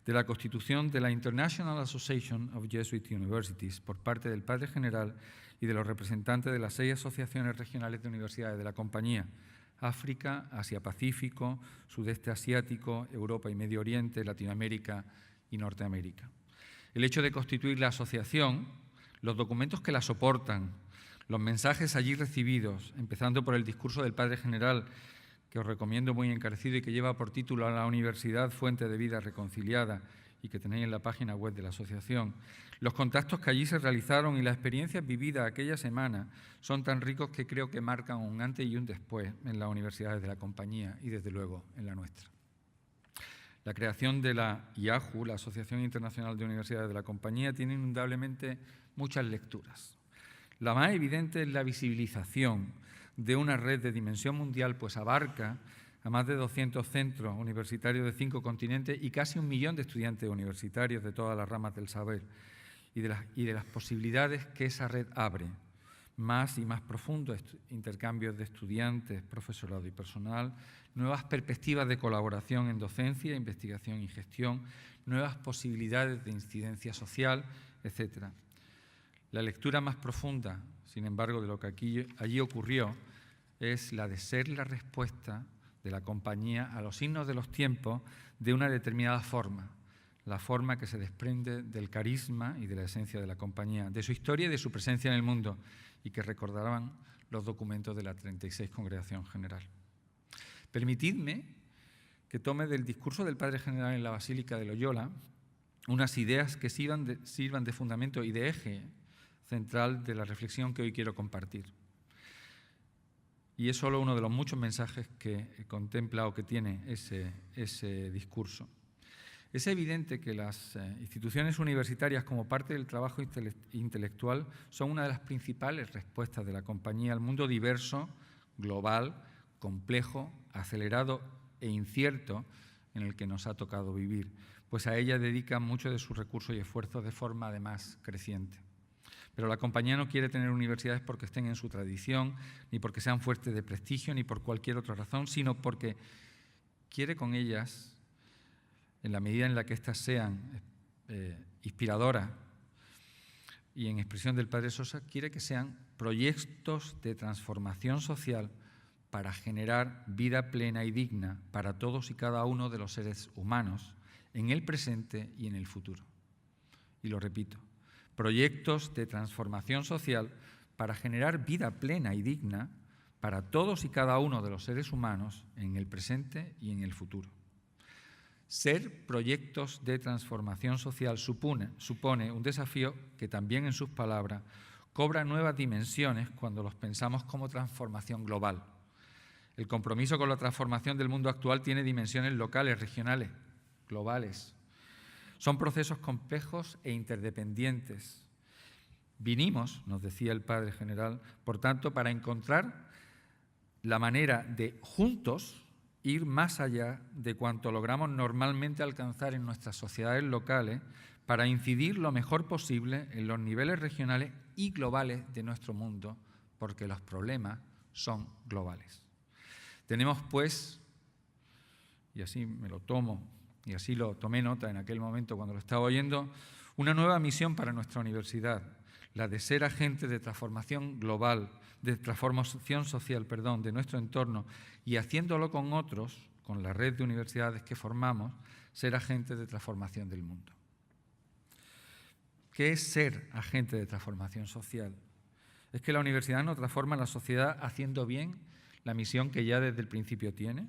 de la constitución de la International Association of Jesuit Universities por parte del Padre General y de los representantes de las 6 asociaciones regionales de universidades de la Compañía: África, Asia-Pacífico, Sudeste Asiático, Europa y Medio Oriente, Latinoamérica y Norteamérica. El hecho de constituir la asociación los documentos que la soportan, los mensajes allí recibidos, empezando por el discurso del Padre General, que os recomiendo muy encarecido y que lleva por título a la Universidad Fuente de Vida Reconciliada y que tenéis en la página web de la asociación. Los contactos que allí se realizaron y las experiencias vividas aquella semana son tan ricos que creo que marcan un antes y un después en las universidades de la compañía y, desde luego, en la nuestra. La creación de la IAJU, la Asociación Internacional de Universidades de la Compañía, tiene indudablemente muchas lecturas. La más evidente es la visibilización de una red de dimensión mundial, pues abarca a más de 200 centros universitarios de 5 continentes y casi 1 millón de estudiantes universitarios de todas las ramas del saber y de las posibilidades que esa red abre. Más y más profundos intercambios de estudiantes, profesorado y personal, nuevas perspectivas de colaboración en docencia, investigación y gestión, nuevas posibilidades de incidencia social, etc. La lectura más profunda, sin embargo, de lo que allí ocurrió es la de ser la respuesta de la compañía a los signos de los tiempos de una determinada forma, la forma que se desprende del carisma y de la esencia de la compañía, de su historia y de su presencia en el mundo, y que recordaban los documentos de la 36 Congregación General. Permitidme que tome del discurso del Padre General en la Basílica de Loyola unas ideas que sirvan de fundamento y de eje central de la reflexión que hoy quiero compartir. Y es solo uno de los muchos mensajes que contempla o que tiene ese discurso. Es evidente que las instituciones universitarias, como parte del trabajo intelectual, son una de las principales respuestas de la compañía al mundo diverso, global, complejo, acelerado e incierto en el que nos ha tocado vivir, pues a ella dedican mucho de sus recursos y esfuerzos de forma además creciente. Pero la compañía no quiere tener universidades porque estén en su tradición, ni porque sean fuertes de prestigio, ni por cualquier otra razón, sino porque quiere con ellas, en la medida en la que éstas sean inspiradoras y en expresión del Padre Sosa, quiere que sean proyectos de transformación social para generar vida plena y digna para todos y cada uno de los seres humanos en el presente y en el futuro. Y lo repito, proyectos de transformación social para generar vida plena y digna para todos y cada uno de los seres humanos en el presente y en el futuro. Ser proyectos de transformación social supone un desafío que también, en sus palabras, cobra nuevas dimensiones cuando los pensamos como transformación global. El compromiso con la transformación del mundo actual tiene dimensiones locales, regionales, globales. Son procesos complejos e interdependientes. Vinimos, nos decía el Padre General, por tanto, para encontrar la manera de, juntos, ir más allá de cuanto logramos normalmente alcanzar en nuestras sociedades locales para incidir lo mejor posible en los niveles regionales y globales de nuestro mundo, porque los problemas son globales. Tenemos, pues, y así me lo tomo, y así lo tomé nota en aquel momento cuando lo estaba oyendo, una nueva misión para nuestra universidad, la de ser agente de transformación global, de transformación social, de nuestro entorno, y haciéndolo con otros, con la red de universidades que formamos, ser agente de transformación del mundo. ¿Qué es ser agente de transformación social? ¿Es que la universidad no transforma la sociedad haciendo bien la misión que ya desde el principio tiene?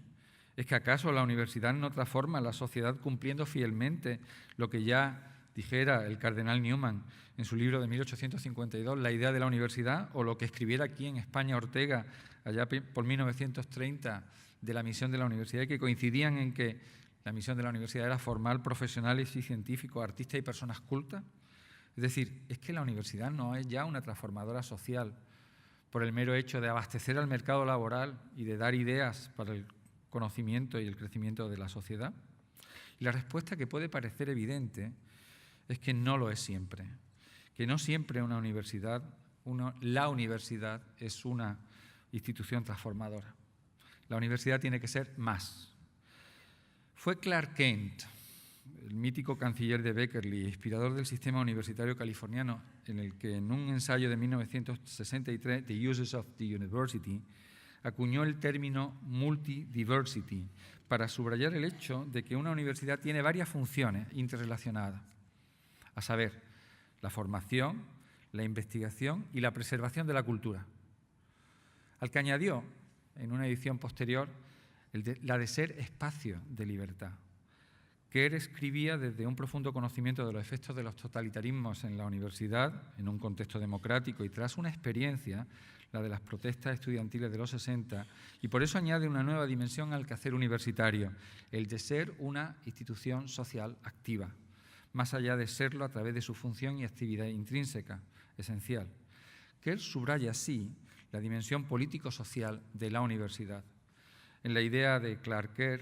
¿Es que acaso la universidad no transforma la sociedad cumpliendo fielmente lo que ya dijera el cardenal Newman en su libro de 1852, La idea de la universidad, o lo que escribiera aquí en España Ortega, allá por 1930, de la misión de la universidad, y que coincidían en que la misión de la universidad era formar profesionales y científicos, artistas y personas cultas? Es decir, es que la universidad no es ya una transformadora social por el mero hecho de abastecer al mercado laboral y de dar ideas para el conocimiento y el crecimiento de la sociedad. Y la respuesta, que puede parecer evidente, es que no lo es siempre, que no siempre la universidad es una institución transformadora. La universidad tiene que ser más. Fue Clark Kent, el mítico canciller de Berkeley, inspirador del sistema universitario californiano, en el que en un ensayo de 1963, The Uses of the University, acuñó el término multidiversity para subrayar el hecho de que una universidad tiene varias funciones interrelacionadas, a saber, la formación, la investigación y la preservación de la cultura, al que añadió, en una edición posterior, la de ser espacio de libertad. Quer escribía desde un profundo conocimiento de los efectos de los totalitarismos en la universidad, en un contexto democrático y tras una experiencia, la de las protestas estudiantiles de los 60, y por eso añade una nueva dimensión al quehacer universitario, el de ser una institución social activa, más allá de serlo a través de su función y actividad intrínseca, esencial. Quer subraya así la dimensión político-social de la universidad. En la idea de Clark Quer,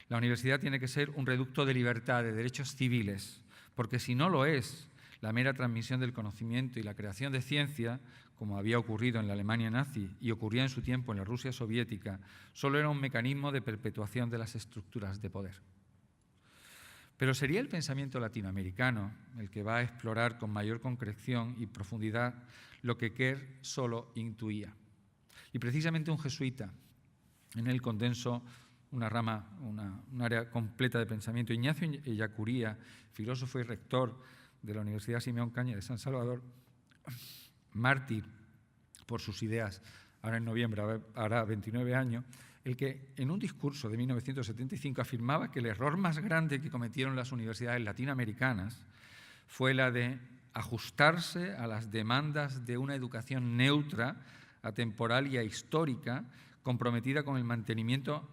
la universidad tiene que ser un reducto de libertad, de derechos civiles, porque si no lo es, la mera transmisión del conocimiento y la creación de ciencia, como había ocurrido en la Alemania nazi y ocurría en su tiempo en la Rusia soviética, solo era un mecanismo de perpetuación de las estructuras de poder. Pero sería el pensamiento latinoamericano el que va a explorar con mayor concreción y profundidad lo que Quer solo intuía. Y precisamente un jesuita, en él condensó una rama, un área completa de pensamiento. Ignacio Ellacuría, filósofo y rector de la Universidad Simeón Cañas de San Salvador, mártir por sus ideas, ahora en noviembre hará 29 años, el que en un discurso de 1975 afirmaba que el error más grande que cometieron las universidades latinoamericanas fue la de ajustarse a las demandas de una educación neutra, atemporal y ahistórica, comprometida con el mantenimiento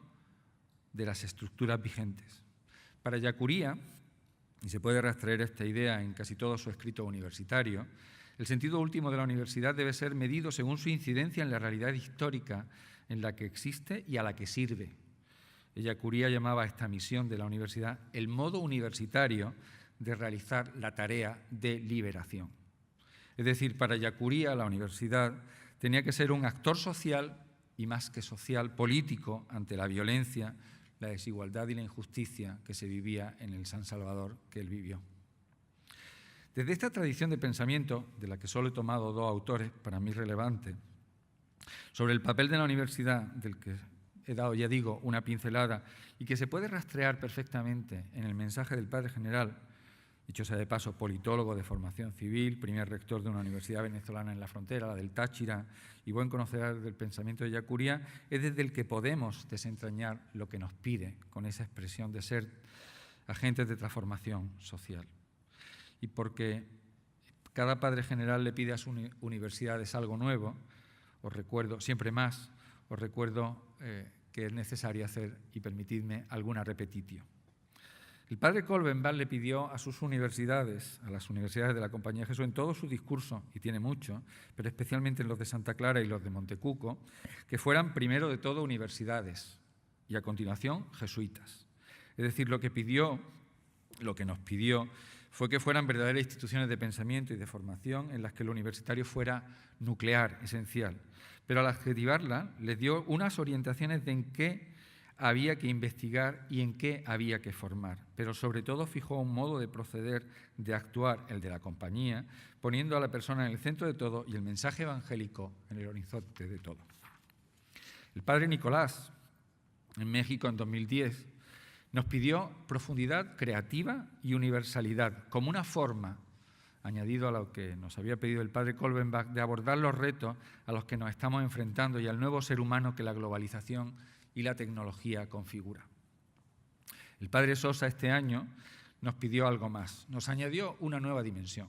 de las estructuras vigentes. Para Ellacuría, y se puede rastrear esta idea en casi todo su escrito universitario, el sentido último de la universidad debe ser medido según su incidencia en la realidad histórica en la que existe y a la que sirve. Ellacuría llamaba a esta misión de la universidad el modo universitario de realizar la tarea de liberación. Es decir, para Ellacuría la universidad tenía que ser un actor social y más que social, político ante la violencia, la desigualdad y la injusticia que se vivía en el San Salvador que él vivió. Desde esta tradición de pensamiento, de la que solo he tomado dos autores para mí relevantes, sobre el papel de la universidad, del que he dado, ya digo, una pincelada, y que se puede rastrear perfectamente en el mensaje del Padre General, dicho sea de paso, politólogo de formación civil, primer rector de una universidad venezolana en la frontera, la del Táchira, y buen conocedor del pensamiento de Ellacuría, es desde el que podemos desentrañar lo que nos pide con esa expresión de ser agentes de transformación social. Y porque cada Padre General le pide a sus universidades algo nuevo, os recuerdo, siempre más, os recuerdo que es necesario hacer, y permitidme, alguna repetitio. El padre Kolbenbach le pidió a sus universidades, a las universidades de la Compañía de Jesús, en todo su discurso, y tiene mucho, pero especialmente en los de Santa Clara y los de Montecuco, que fueran primero de todo universidades y a continuación jesuitas. Es decir, lo que nos pidió, fue que fueran verdaderas instituciones de pensamiento y de formación en las que el universitario fuera nuclear, esencial. Pero al adjetivarla, les dio unas orientaciones de en qué había que investigar y en qué había que formar, pero sobre todo fijó un modo de proceder, de actuar, el de la compañía, poniendo a la persona en el centro de todo y el mensaje evangélico en el horizonte de todo. El padre Nicolás, en México en 2010, nos pidió profundidad creativa y universalidad como una forma, añadido a lo que nos había pedido el padre Kolbenbach, de abordar los retos a los que nos estamos enfrentando y al nuevo ser humano que la globalización y la tecnología configura. El padre Sosa este año nos pidió algo más, nos añadió una nueva dimensión.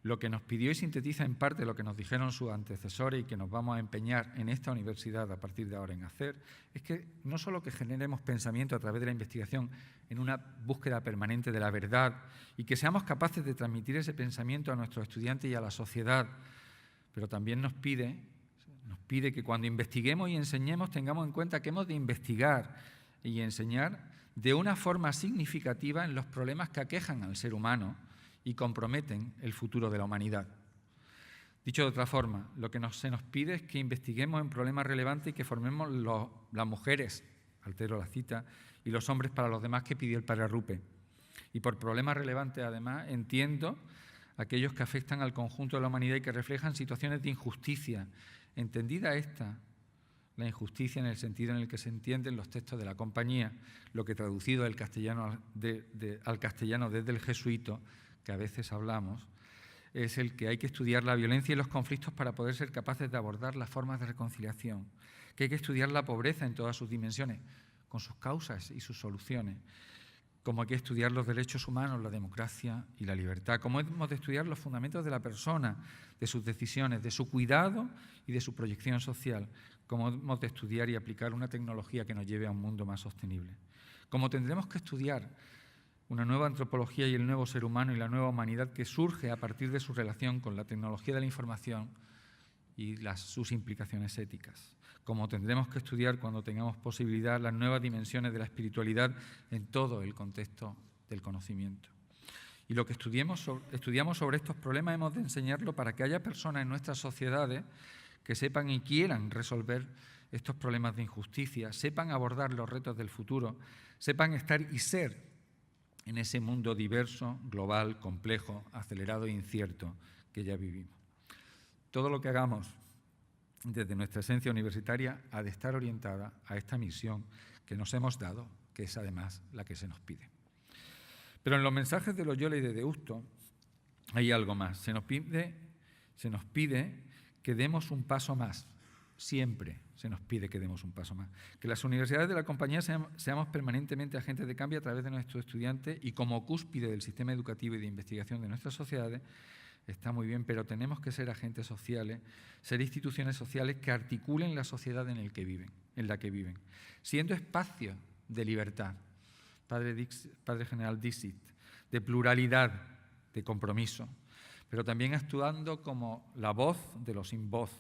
Lo que nos pidió y sintetiza en parte lo que nos dijeron sus antecesores y que nos vamos a empeñar en esta universidad a partir de ahora en hacer, es que no solo que generemos pensamiento a través de la investigación en una búsqueda permanente de la verdad y que seamos capaces de transmitir ese pensamiento a nuestros estudiantes y a la sociedad, pero también nos pide que cuando investiguemos y enseñemos tengamos en cuenta que hemos de investigar y enseñar de una forma significativa en los problemas que aquejan al ser humano y comprometen el futuro de la humanidad. Dicho de otra forma, lo que se nos pide es que investiguemos en problemas relevantes y que formemos las mujeres, altero la cita, y los hombres para los demás que pidió el padre Arrupe. Y por problemas relevantes, además, entiendo aquellos que afectan al conjunto de la humanidad y que reflejan situaciones de injusticia. Entendida la injusticia en el sentido en el que se entienden los textos de la compañía, lo que traducido del castellano al castellano desde el jesuito, que a veces hablamos, es el que hay que estudiar la violencia y los conflictos para poder ser capaces de abordar las formas de reconciliación, que hay que estudiar la pobreza en todas sus dimensiones, con sus causas y sus soluciones, como hay que estudiar los derechos humanos, la democracia y la libertad, como hemos de estudiar los fundamentos de la persona, de sus decisiones, de su cuidado y de su proyección social, como hemos de estudiar y aplicar una tecnología que nos lleve a un mundo más sostenible, como tendremos que estudiar una nueva antropología y el nuevo ser humano y la nueva humanidad que surge a partir de su relación con la tecnología de la información y sus implicaciones éticas. Como tendremos que estudiar, cuando tengamos posibilidad, las nuevas dimensiones de la espiritualidad en todo el contexto del conocimiento. Y lo que estudiamos sobre estos problemas hemos de enseñarlo para que haya personas en nuestras sociedades que sepan y quieran resolver estos problemas de injusticia, sepan abordar los retos del futuro, sepan estar y ser en ese mundo diverso, global, complejo, acelerado e incierto que ya vivimos. Todo lo que hagamos desde nuestra esencia universitaria ha de estar orientada a esta misión que nos hemos dado, que es además la que se nos pide. Pero en los mensajes de Loyola y de Deusto hay algo más. Se nos pide que demos un paso más. Siempre se nos pide que demos un paso más. Que las universidades de la compañía seamos permanentemente agentes de cambio a través de nuestros estudiantes y como cúspide del sistema educativo y de investigación de nuestras sociedades. Está muy bien, pero tenemos que ser agentes sociales, ser instituciones sociales que articulen la sociedad en la que viven, siendo espacios de libertad, Padre General Dixit, de pluralidad, de compromiso, pero también actuando como la voz de los sin voz,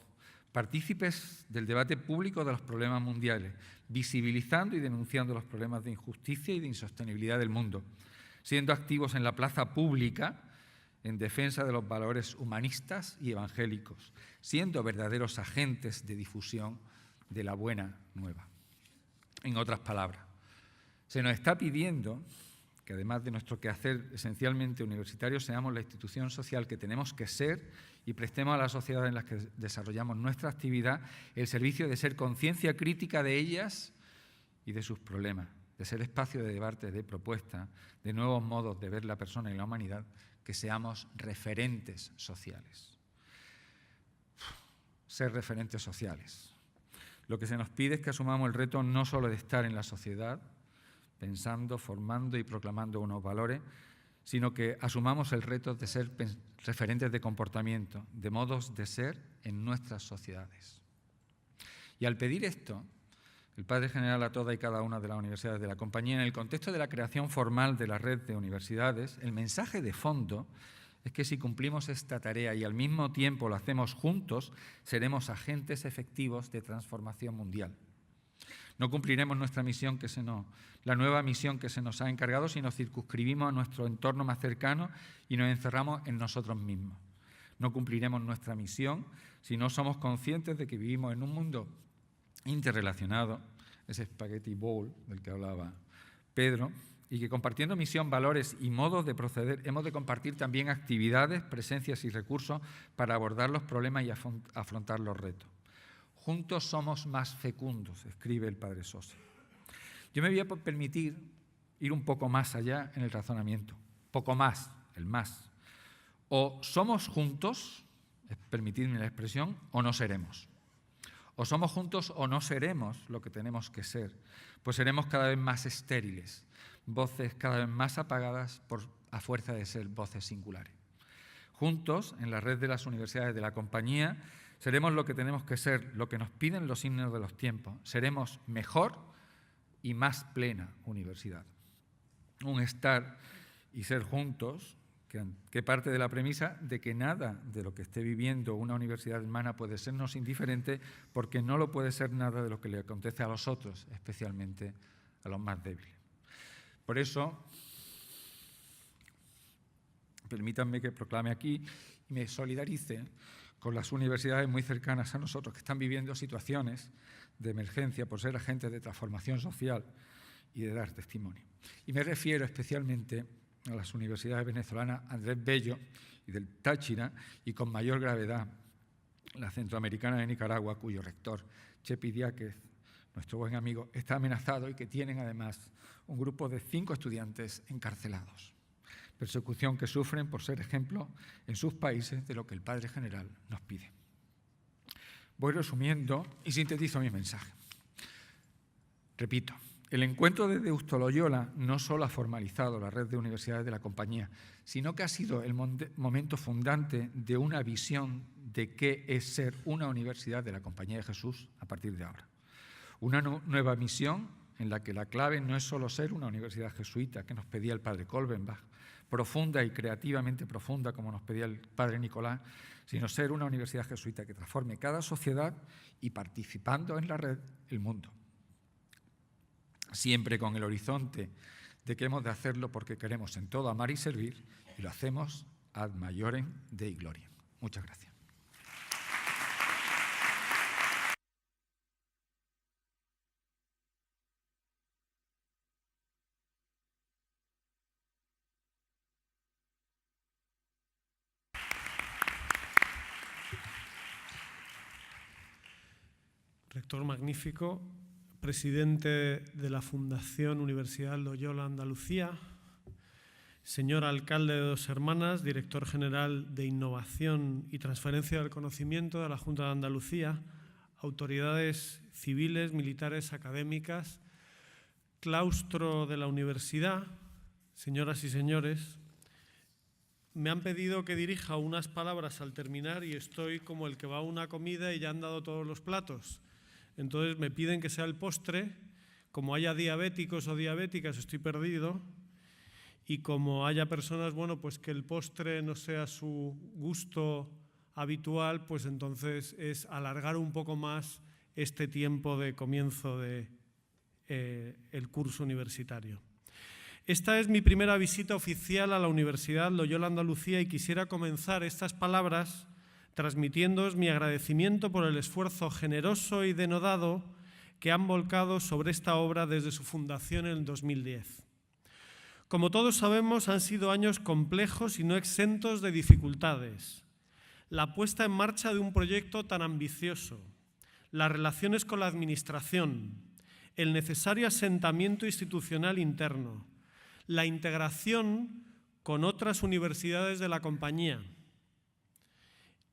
partícipes del debate público de los problemas mundiales, visibilizando y denunciando los problemas de injusticia y de insostenibilidad del mundo, siendo activos en la plaza pública en defensa de los valores humanistas y evangélicos, siendo verdaderos agentes de difusión de la buena nueva. En otras palabras, se nos está pidiendo que además de nuestro quehacer esencialmente universitario, seamos la institución social que tenemos que ser y prestemos a la sociedad en la que desarrollamos nuestra actividad el servicio de ser conciencia crítica de ellas y de sus problemas, de ser espacio de debate, de propuesta, de nuevos modos de ver la persona y la humanidad, que seamos referentes sociales. Ser referentes sociales. Lo que se nos pide es que asumamos el reto no solo de estar en la sociedad, pensando, formando y proclamando unos valores, sino que asumamos el reto de ser referentes de comportamiento, de modos de ser en nuestras sociedades. Y al pedir esto, el Padre General a toda y cada una de las universidades de la compañía, en el contexto de la creación formal de la red de universidades, el mensaje de fondo es que si cumplimos esta tarea y al mismo tiempo lo hacemos juntos, seremos agentes efectivos de transformación mundial. No cumpliremos nuestra misión, la nueva misión que se nos ha encargado, si nos circunscribimos a nuestro entorno más cercano y nos encerramos en nosotros mismos. No cumpliremos nuestra misión si no somos conscientes de que vivimos en un mundo interrelacionado, ese spaghetti bowl del que hablaba Pedro, y que compartiendo misión, valores y modos de proceder, hemos de compartir también actividades, presencias y recursos para abordar los problemas y afrontar los retos. Juntos somos más fecundos, escribe el Padre Sosa. Yo me voy a permitir ir un poco más allá en el razonamiento, poco más, el más. O somos juntos, permitidme la expresión, o no seremos. O somos juntos o no seremos lo que tenemos que ser, pues seremos cada vez más estériles, voces cada vez más apagadas a fuerza de ser voces singulares. Juntos, en la red de las universidades de la compañía, seremos lo que tenemos que ser, lo que nos piden los signos de los tiempos. Seremos mejor y más plena universidad. Un estar y ser juntos que parte de la premisa de que nada de lo que esté viviendo una universidad hermana puede sernos indiferente, porque no lo puede ser nada de lo que le acontece a los otros, especialmente a los más débiles. Por eso, permítanme que proclame aquí y me solidarice con las universidades muy cercanas a nosotros que están viviendo situaciones de emergencia por ser agentes de transformación social y de dar testimonio. Y me refiero especialmente a las universidades venezolanas Andrés Bello y del Táchira, y con mayor gravedad la centroamericana de Nicaragua, cuyo rector, Chepi Diáquez, nuestro buen amigo, está amenazado y que tienen además un grupo de 5 estudiantes encarcelados. persecución que sufren por ser ejemplo en sus países de lo que el Padre General nos pide. Voy resumiendo y sintetizo mi mensaje. Repito, el encuentro de Deusto Loyola no solo ha formalizado la red de universidades de la Compañía, sino que ha sido el momento fundante de una visión de qué es ser una universidad de la Compañía de Jesús a partir de ahora. Una nueva misión en la que la clave no es solo ser una universidad jesuita, que nos pedía el padre Kolbenbach, profunda y creativamente profunda, como nos pedía el padre Nicolás, sino ser una universidad jesuita que transforme cada sociedad y, participando en la red, el mundo. Siempre con el horizonte de que hemos de hacerlo porque queremos en todo amar y servir, y lo hacemos ad maiorem Dei gloriam. Muchas gracias. Rector magnífico, presidente de la Fundación Universidad Loyola Andalucía, señor alcalde de Dos Hermanas, director general de Innovación y Transferencia del Conocimiento de la Junta de Andalucía, autoridades civiles, militares, académicas, claustro de la universidad, señoras y señores, me han pedido que dirija unas palabras al terminar y estoy como el que va a una comida y ya han dado todos los platos. Entonces me piden que sea el postre, como haya diabéticos o diabéticas estoy perdido, y como haya personas, bueno, pues que el postre no sea su gusto habitual, pues entonces es alargar un poco más este tiempo de comienzo de el curso universitario. Esta es mi primera visita oficial a la Universidad Loyola Andalucía y quisiera comenzar estas palabras transmitiéndoos mi agradecimiento por el esfuerzo generoso y denodado que han volcado sobre esta obra desde su fundación en el 2010. Como todos sabemos, han sido años complejos y no exentos de dificultades. La puesta en marcha de un proyecto tan ambicioso, las relaciones con la Administración, el necesario asentamiento institucional interno, la integración con otras universidades de la Compañía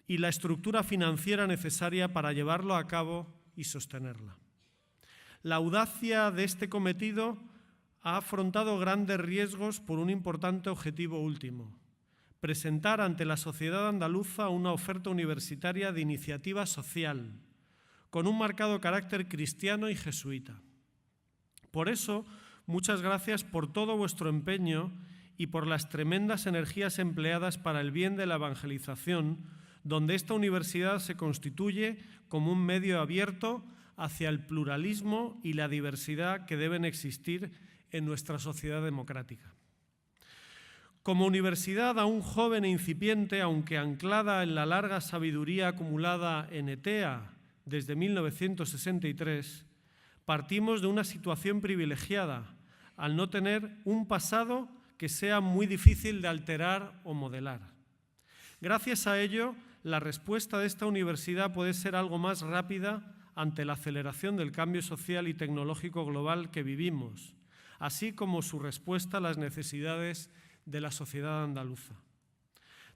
y la estructura financiera necesaria para llevarlo a cabo y sostenerla. La audacia de este cometido ha afrontado grandes riesgos por un importante objetivo último: presentar ante la sociedad andaluza una oferta universitaria de iniciativa social, con un marcado carácter cristiano y jesuita. Por eso, muchas gracias por todo vuestro empeño y por las tremendas energías empleadas para el bien de la evangelización, donde esta universidad se constituye como un medio abierto hacia el pluralismo y la diversidad que deben existir en nuestra sociedad democrática. Como universidad aún joven e incipiente, aunque anclada en la larga sabiduría acumulada en ETEA desde 1963, partimos de una situación privilegiada al no tener un pasado que sea muy difícil de alterar o modelar. Gracias a ello, la respuesta de esta universidad puede ser algo más rápida ante la aceleración del cambio social y tecnológico global que vivimos, así como su respuesta a las necesidades de la sociedad andaluza.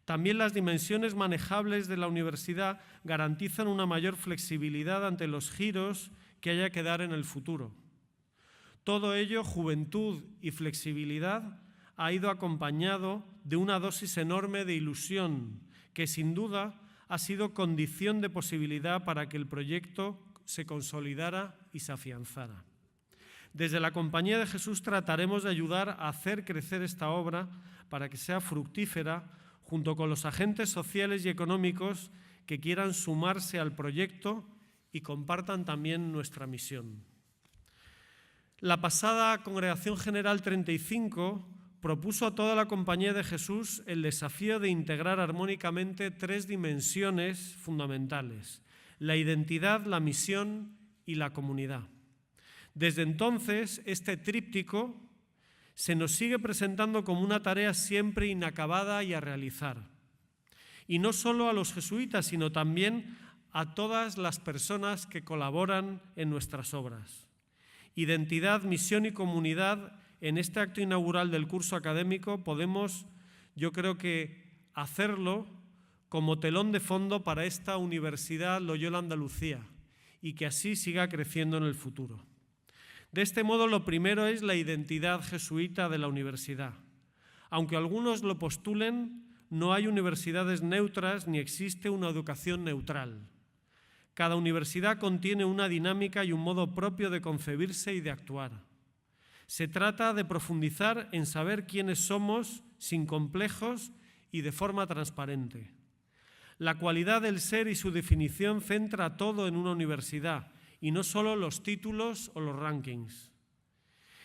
También las dimensiones manejables de la universidad garantizan una mayor flexibilidad ante los giros que haya que dar en el futuro. Todo ello, juventud y flexibilidad, ha ido acompañado de una dosis enorme de ilusión que sin duda ha sido condición de posibilidad para que el proyecto se consolidara y se afianzara. Desde la Compañía de Jesús trataremos de ayudar a hacer crecer esta obra para que sea fructífera junto con los agentes sociales y económicos que quieran sumarse al proyecto y compartan también nuestra misión. La pasada Congregación General 35 propuso a toda la Compañía de Jesús el desafío de integrar armónicamente tres dimensiones fundamentales: la identidad, la misión y la comunidad. Desde entonces, este tríptico se nos sigue presentando como una tarea siempre inacabada y a realizar. Y no solo a los jesuitas, sino también a todas las personas que colaboran en nuestras obras. Identidad, misión y comunidad. En este acto inaugural del curso académico podemos yo creo que hacerlo como telón de fondo para esta Universidad Loyola Andalucía y que así siga creciendo en el futuro. De este modo, lo primero es la identidad jesuita de la universidad. Aunque algunos lo postulen, no hay universidades neutras ni existe una educación neutral. Cada universidad contiene una dinámica y un modo propio de concebirse y de actuar. Se trata de profundizar en saber quiénes somos sin complejos y de forma transparente. La cualidad del ser y su definición centra todo en una universidad y no solo los títulos o los rankings.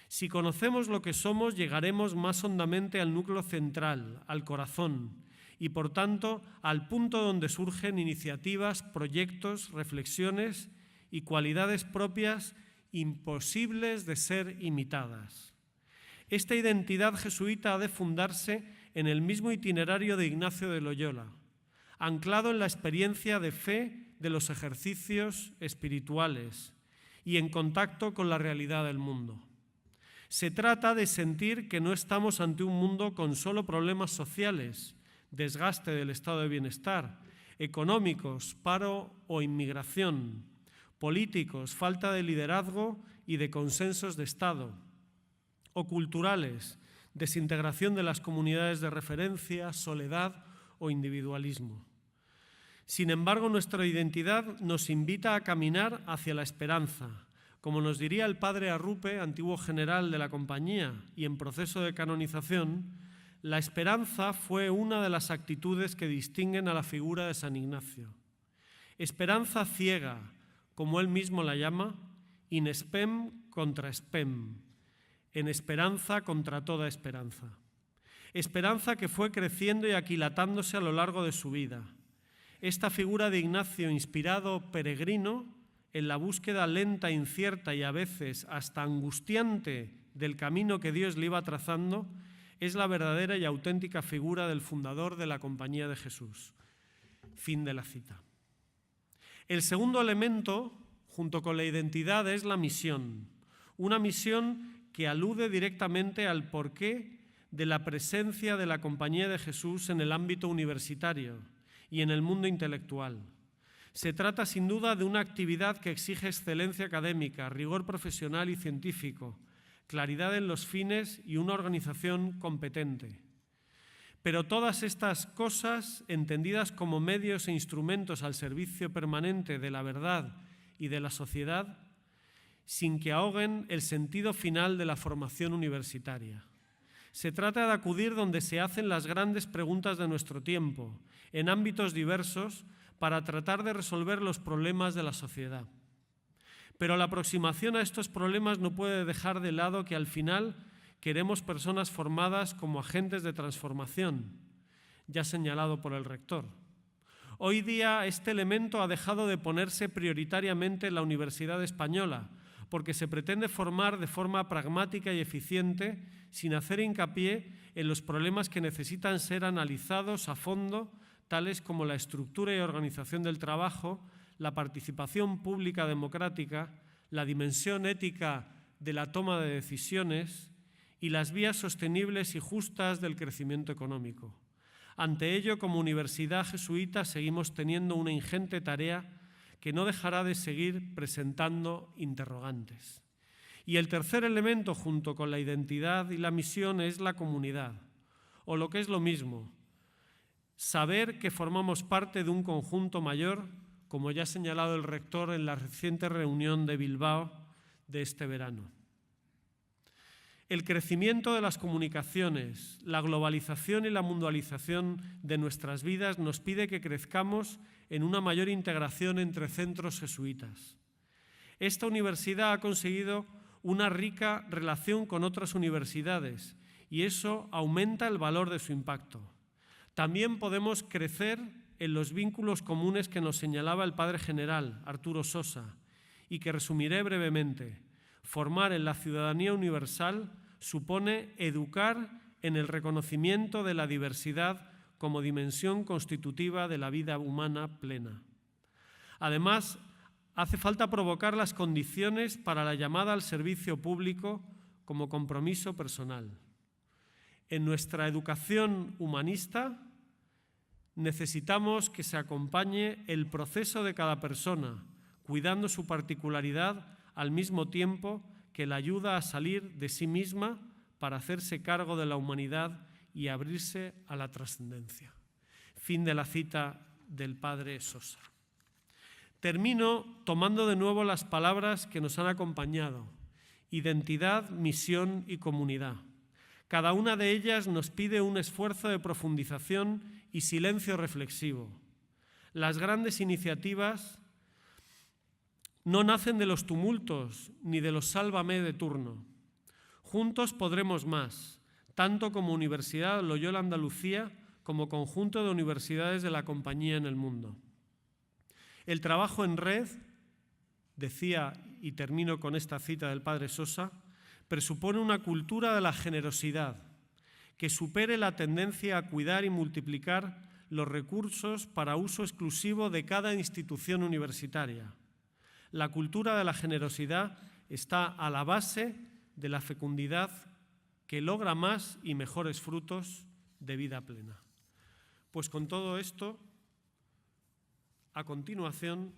Si conocemos lo que somos, llegaremos más hondamente al núcleo central, al corazón, y por tanto al punto donde surgen iniciativas, proyectos, reflexiones y cualidades propias imposibles de ser imitadas. Esta identidad jesuita ha de fundarse en el mismo itinerario de Ignacio de Loyola, anclado en la experiencia de fe de los ejercicios espirituales y en contacto con la realidad del mundo. Se trata de sentir que no estamos ante un mundo con solo problemas sociales, desgaste del estado de bienestar, económicos, paro o inmigración, políticos, falta de liderazgo y de consensos de Estado, o culturales, desintegración de las comunidades de referencia, soledad o individualismo. Sin embargo, nuestra identidad nos invita a caminar hacia la esperanza. Como nos diría el padre Arrupe, antiguo general de la compañía y en proceso de canonización, la esperanza fue una de las actitudes que distinguen a la figura de San Ignacio. Esperanza ciega, como él mismo la llama, in spem contra spem, en esperanza contra toda esperanza. Esperanza que fue creciendo y aquilatándose a lo largo de su vida. Esta figura de Ignacio, inspirado peregrino en la búsqueda lenta, incierta y a veces hasta angustiante del camino que Dios le iba trazando, es la verdadera y auténtica figura del fundador de la Compañía de Jesús. Fin de la cita. El segundo elemento, junto con la identidad, es la misión. Una misión que alude directamente al porqué de la presencia de la Compañía de Jesús en el ámbito universitario y en el mundo intelectual. Se trata sin duda de una actividad que exige excelencia académica, rigor profesional y científico, claridad en los fines y una organización competente. Pero todas estas cosas, entendidas como medios e instrumentos al servicio permanente de la verdad y de la sociedad, sin que ahoguen el sentido final de la formación universitaria. Se trata de acudir donde se hacen las grandes preguntas de nuestro tiempo, en ámbitos diversos, para tratar de resolver los problemas de la sociedad. Pero la aproximación a estos problemas no puede dejar de lado que al final queremos personas formadas como agentes de transformación, ya señalado por el rector. Hoy día este elemento ha dejado de ponerse prioritariamente en la Universidad Española, porque se pretende formar de forma pragmática y eficiente, sin hacer hincapié en los problemas que necesitan ser analizados a fondo, tales como la estructura y organización del trabajo, la participación pública democrática, la dimensión ética de la toma de decisiones y las vías sostenibles y justas del crecimiento económico. Ante ello, como universidad jesuita, seguimos teniendo una ingente tarea que no dejará de seguir presentando interrogantes. Y el tercer elemento, junto con la identidad y la misión, es la comunidad, o lo que es lo mismo, saber que formamos parte de un conjunto mayor, como ya ha señalado el rector en la reciente reunión de Bilbao de este verano. El crecimiento de las comunicaciones, la globalización y la mundialización de nuestras vidas nos pide que crezcamos en una mayor integración entre centros jesuitas. Esta universidad ha conseguido una rica relación con otras universidades y eso aumenta el valor de su impacto. También podemos crecer en los vínculos comunes que nos señalaba el padre general, Arturo Sosa, y que resumiré brevemente. Formar en la ciudadanía universal supone educar en el reconocimiento de la diversidad como dimensión constitutiva de la vida humana plena. Además, hace falta provocar las condiciones para la llamada al servicio público como compromiso personal. En nuestra educación humanista necesitamos que se acompañe el proceso de cada persona, cuidando su particularidad al mismo tiempo que la ayuda a salir de sí misma para hacerse cargo de la humanidad y abrirse a la trascendencia. Fin de la cita del padre Sosa. Termino tomando de nuevo las palabras que nos han acompañado: identidad, misión y comunidad. Cada una de ellas nos pide un esfuerzo de profundización y silencio reflexivo. Las grandes iniciativas no nacen de los tumultos ni de los sálvame de turno. Juntos podremos más, tanto como Universidad Loyola Andalucía como conjunto de universidades de la compañía en el mundo. El trabajo en red, decía, y termino con esta cita del padre Sosa, presupone una cultura de la generosidad que supere la tendencia a cuidar y multiplicar los recursos para uso exclusivo de cada institución universitaria. La cultura de la generosidad está a la base de la fecundidad que logra más y mejores frutos de vida plena. Pues con todo esto, a continuación,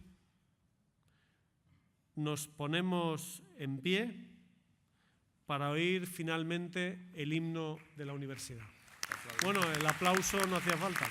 nos ponemos en pie para oír finalmente el himno de la universidad. Bueno, el aplauso no hacía falta.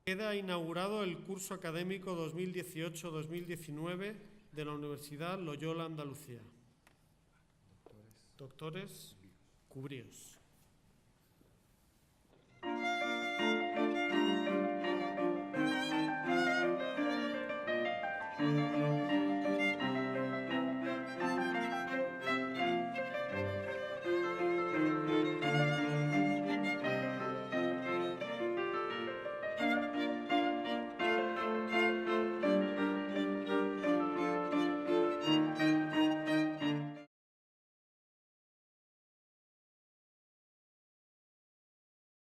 Queda inaugurado el curso académico 2018-2019 de la Universidad Loyola Andalucía. Doctores, cubríos.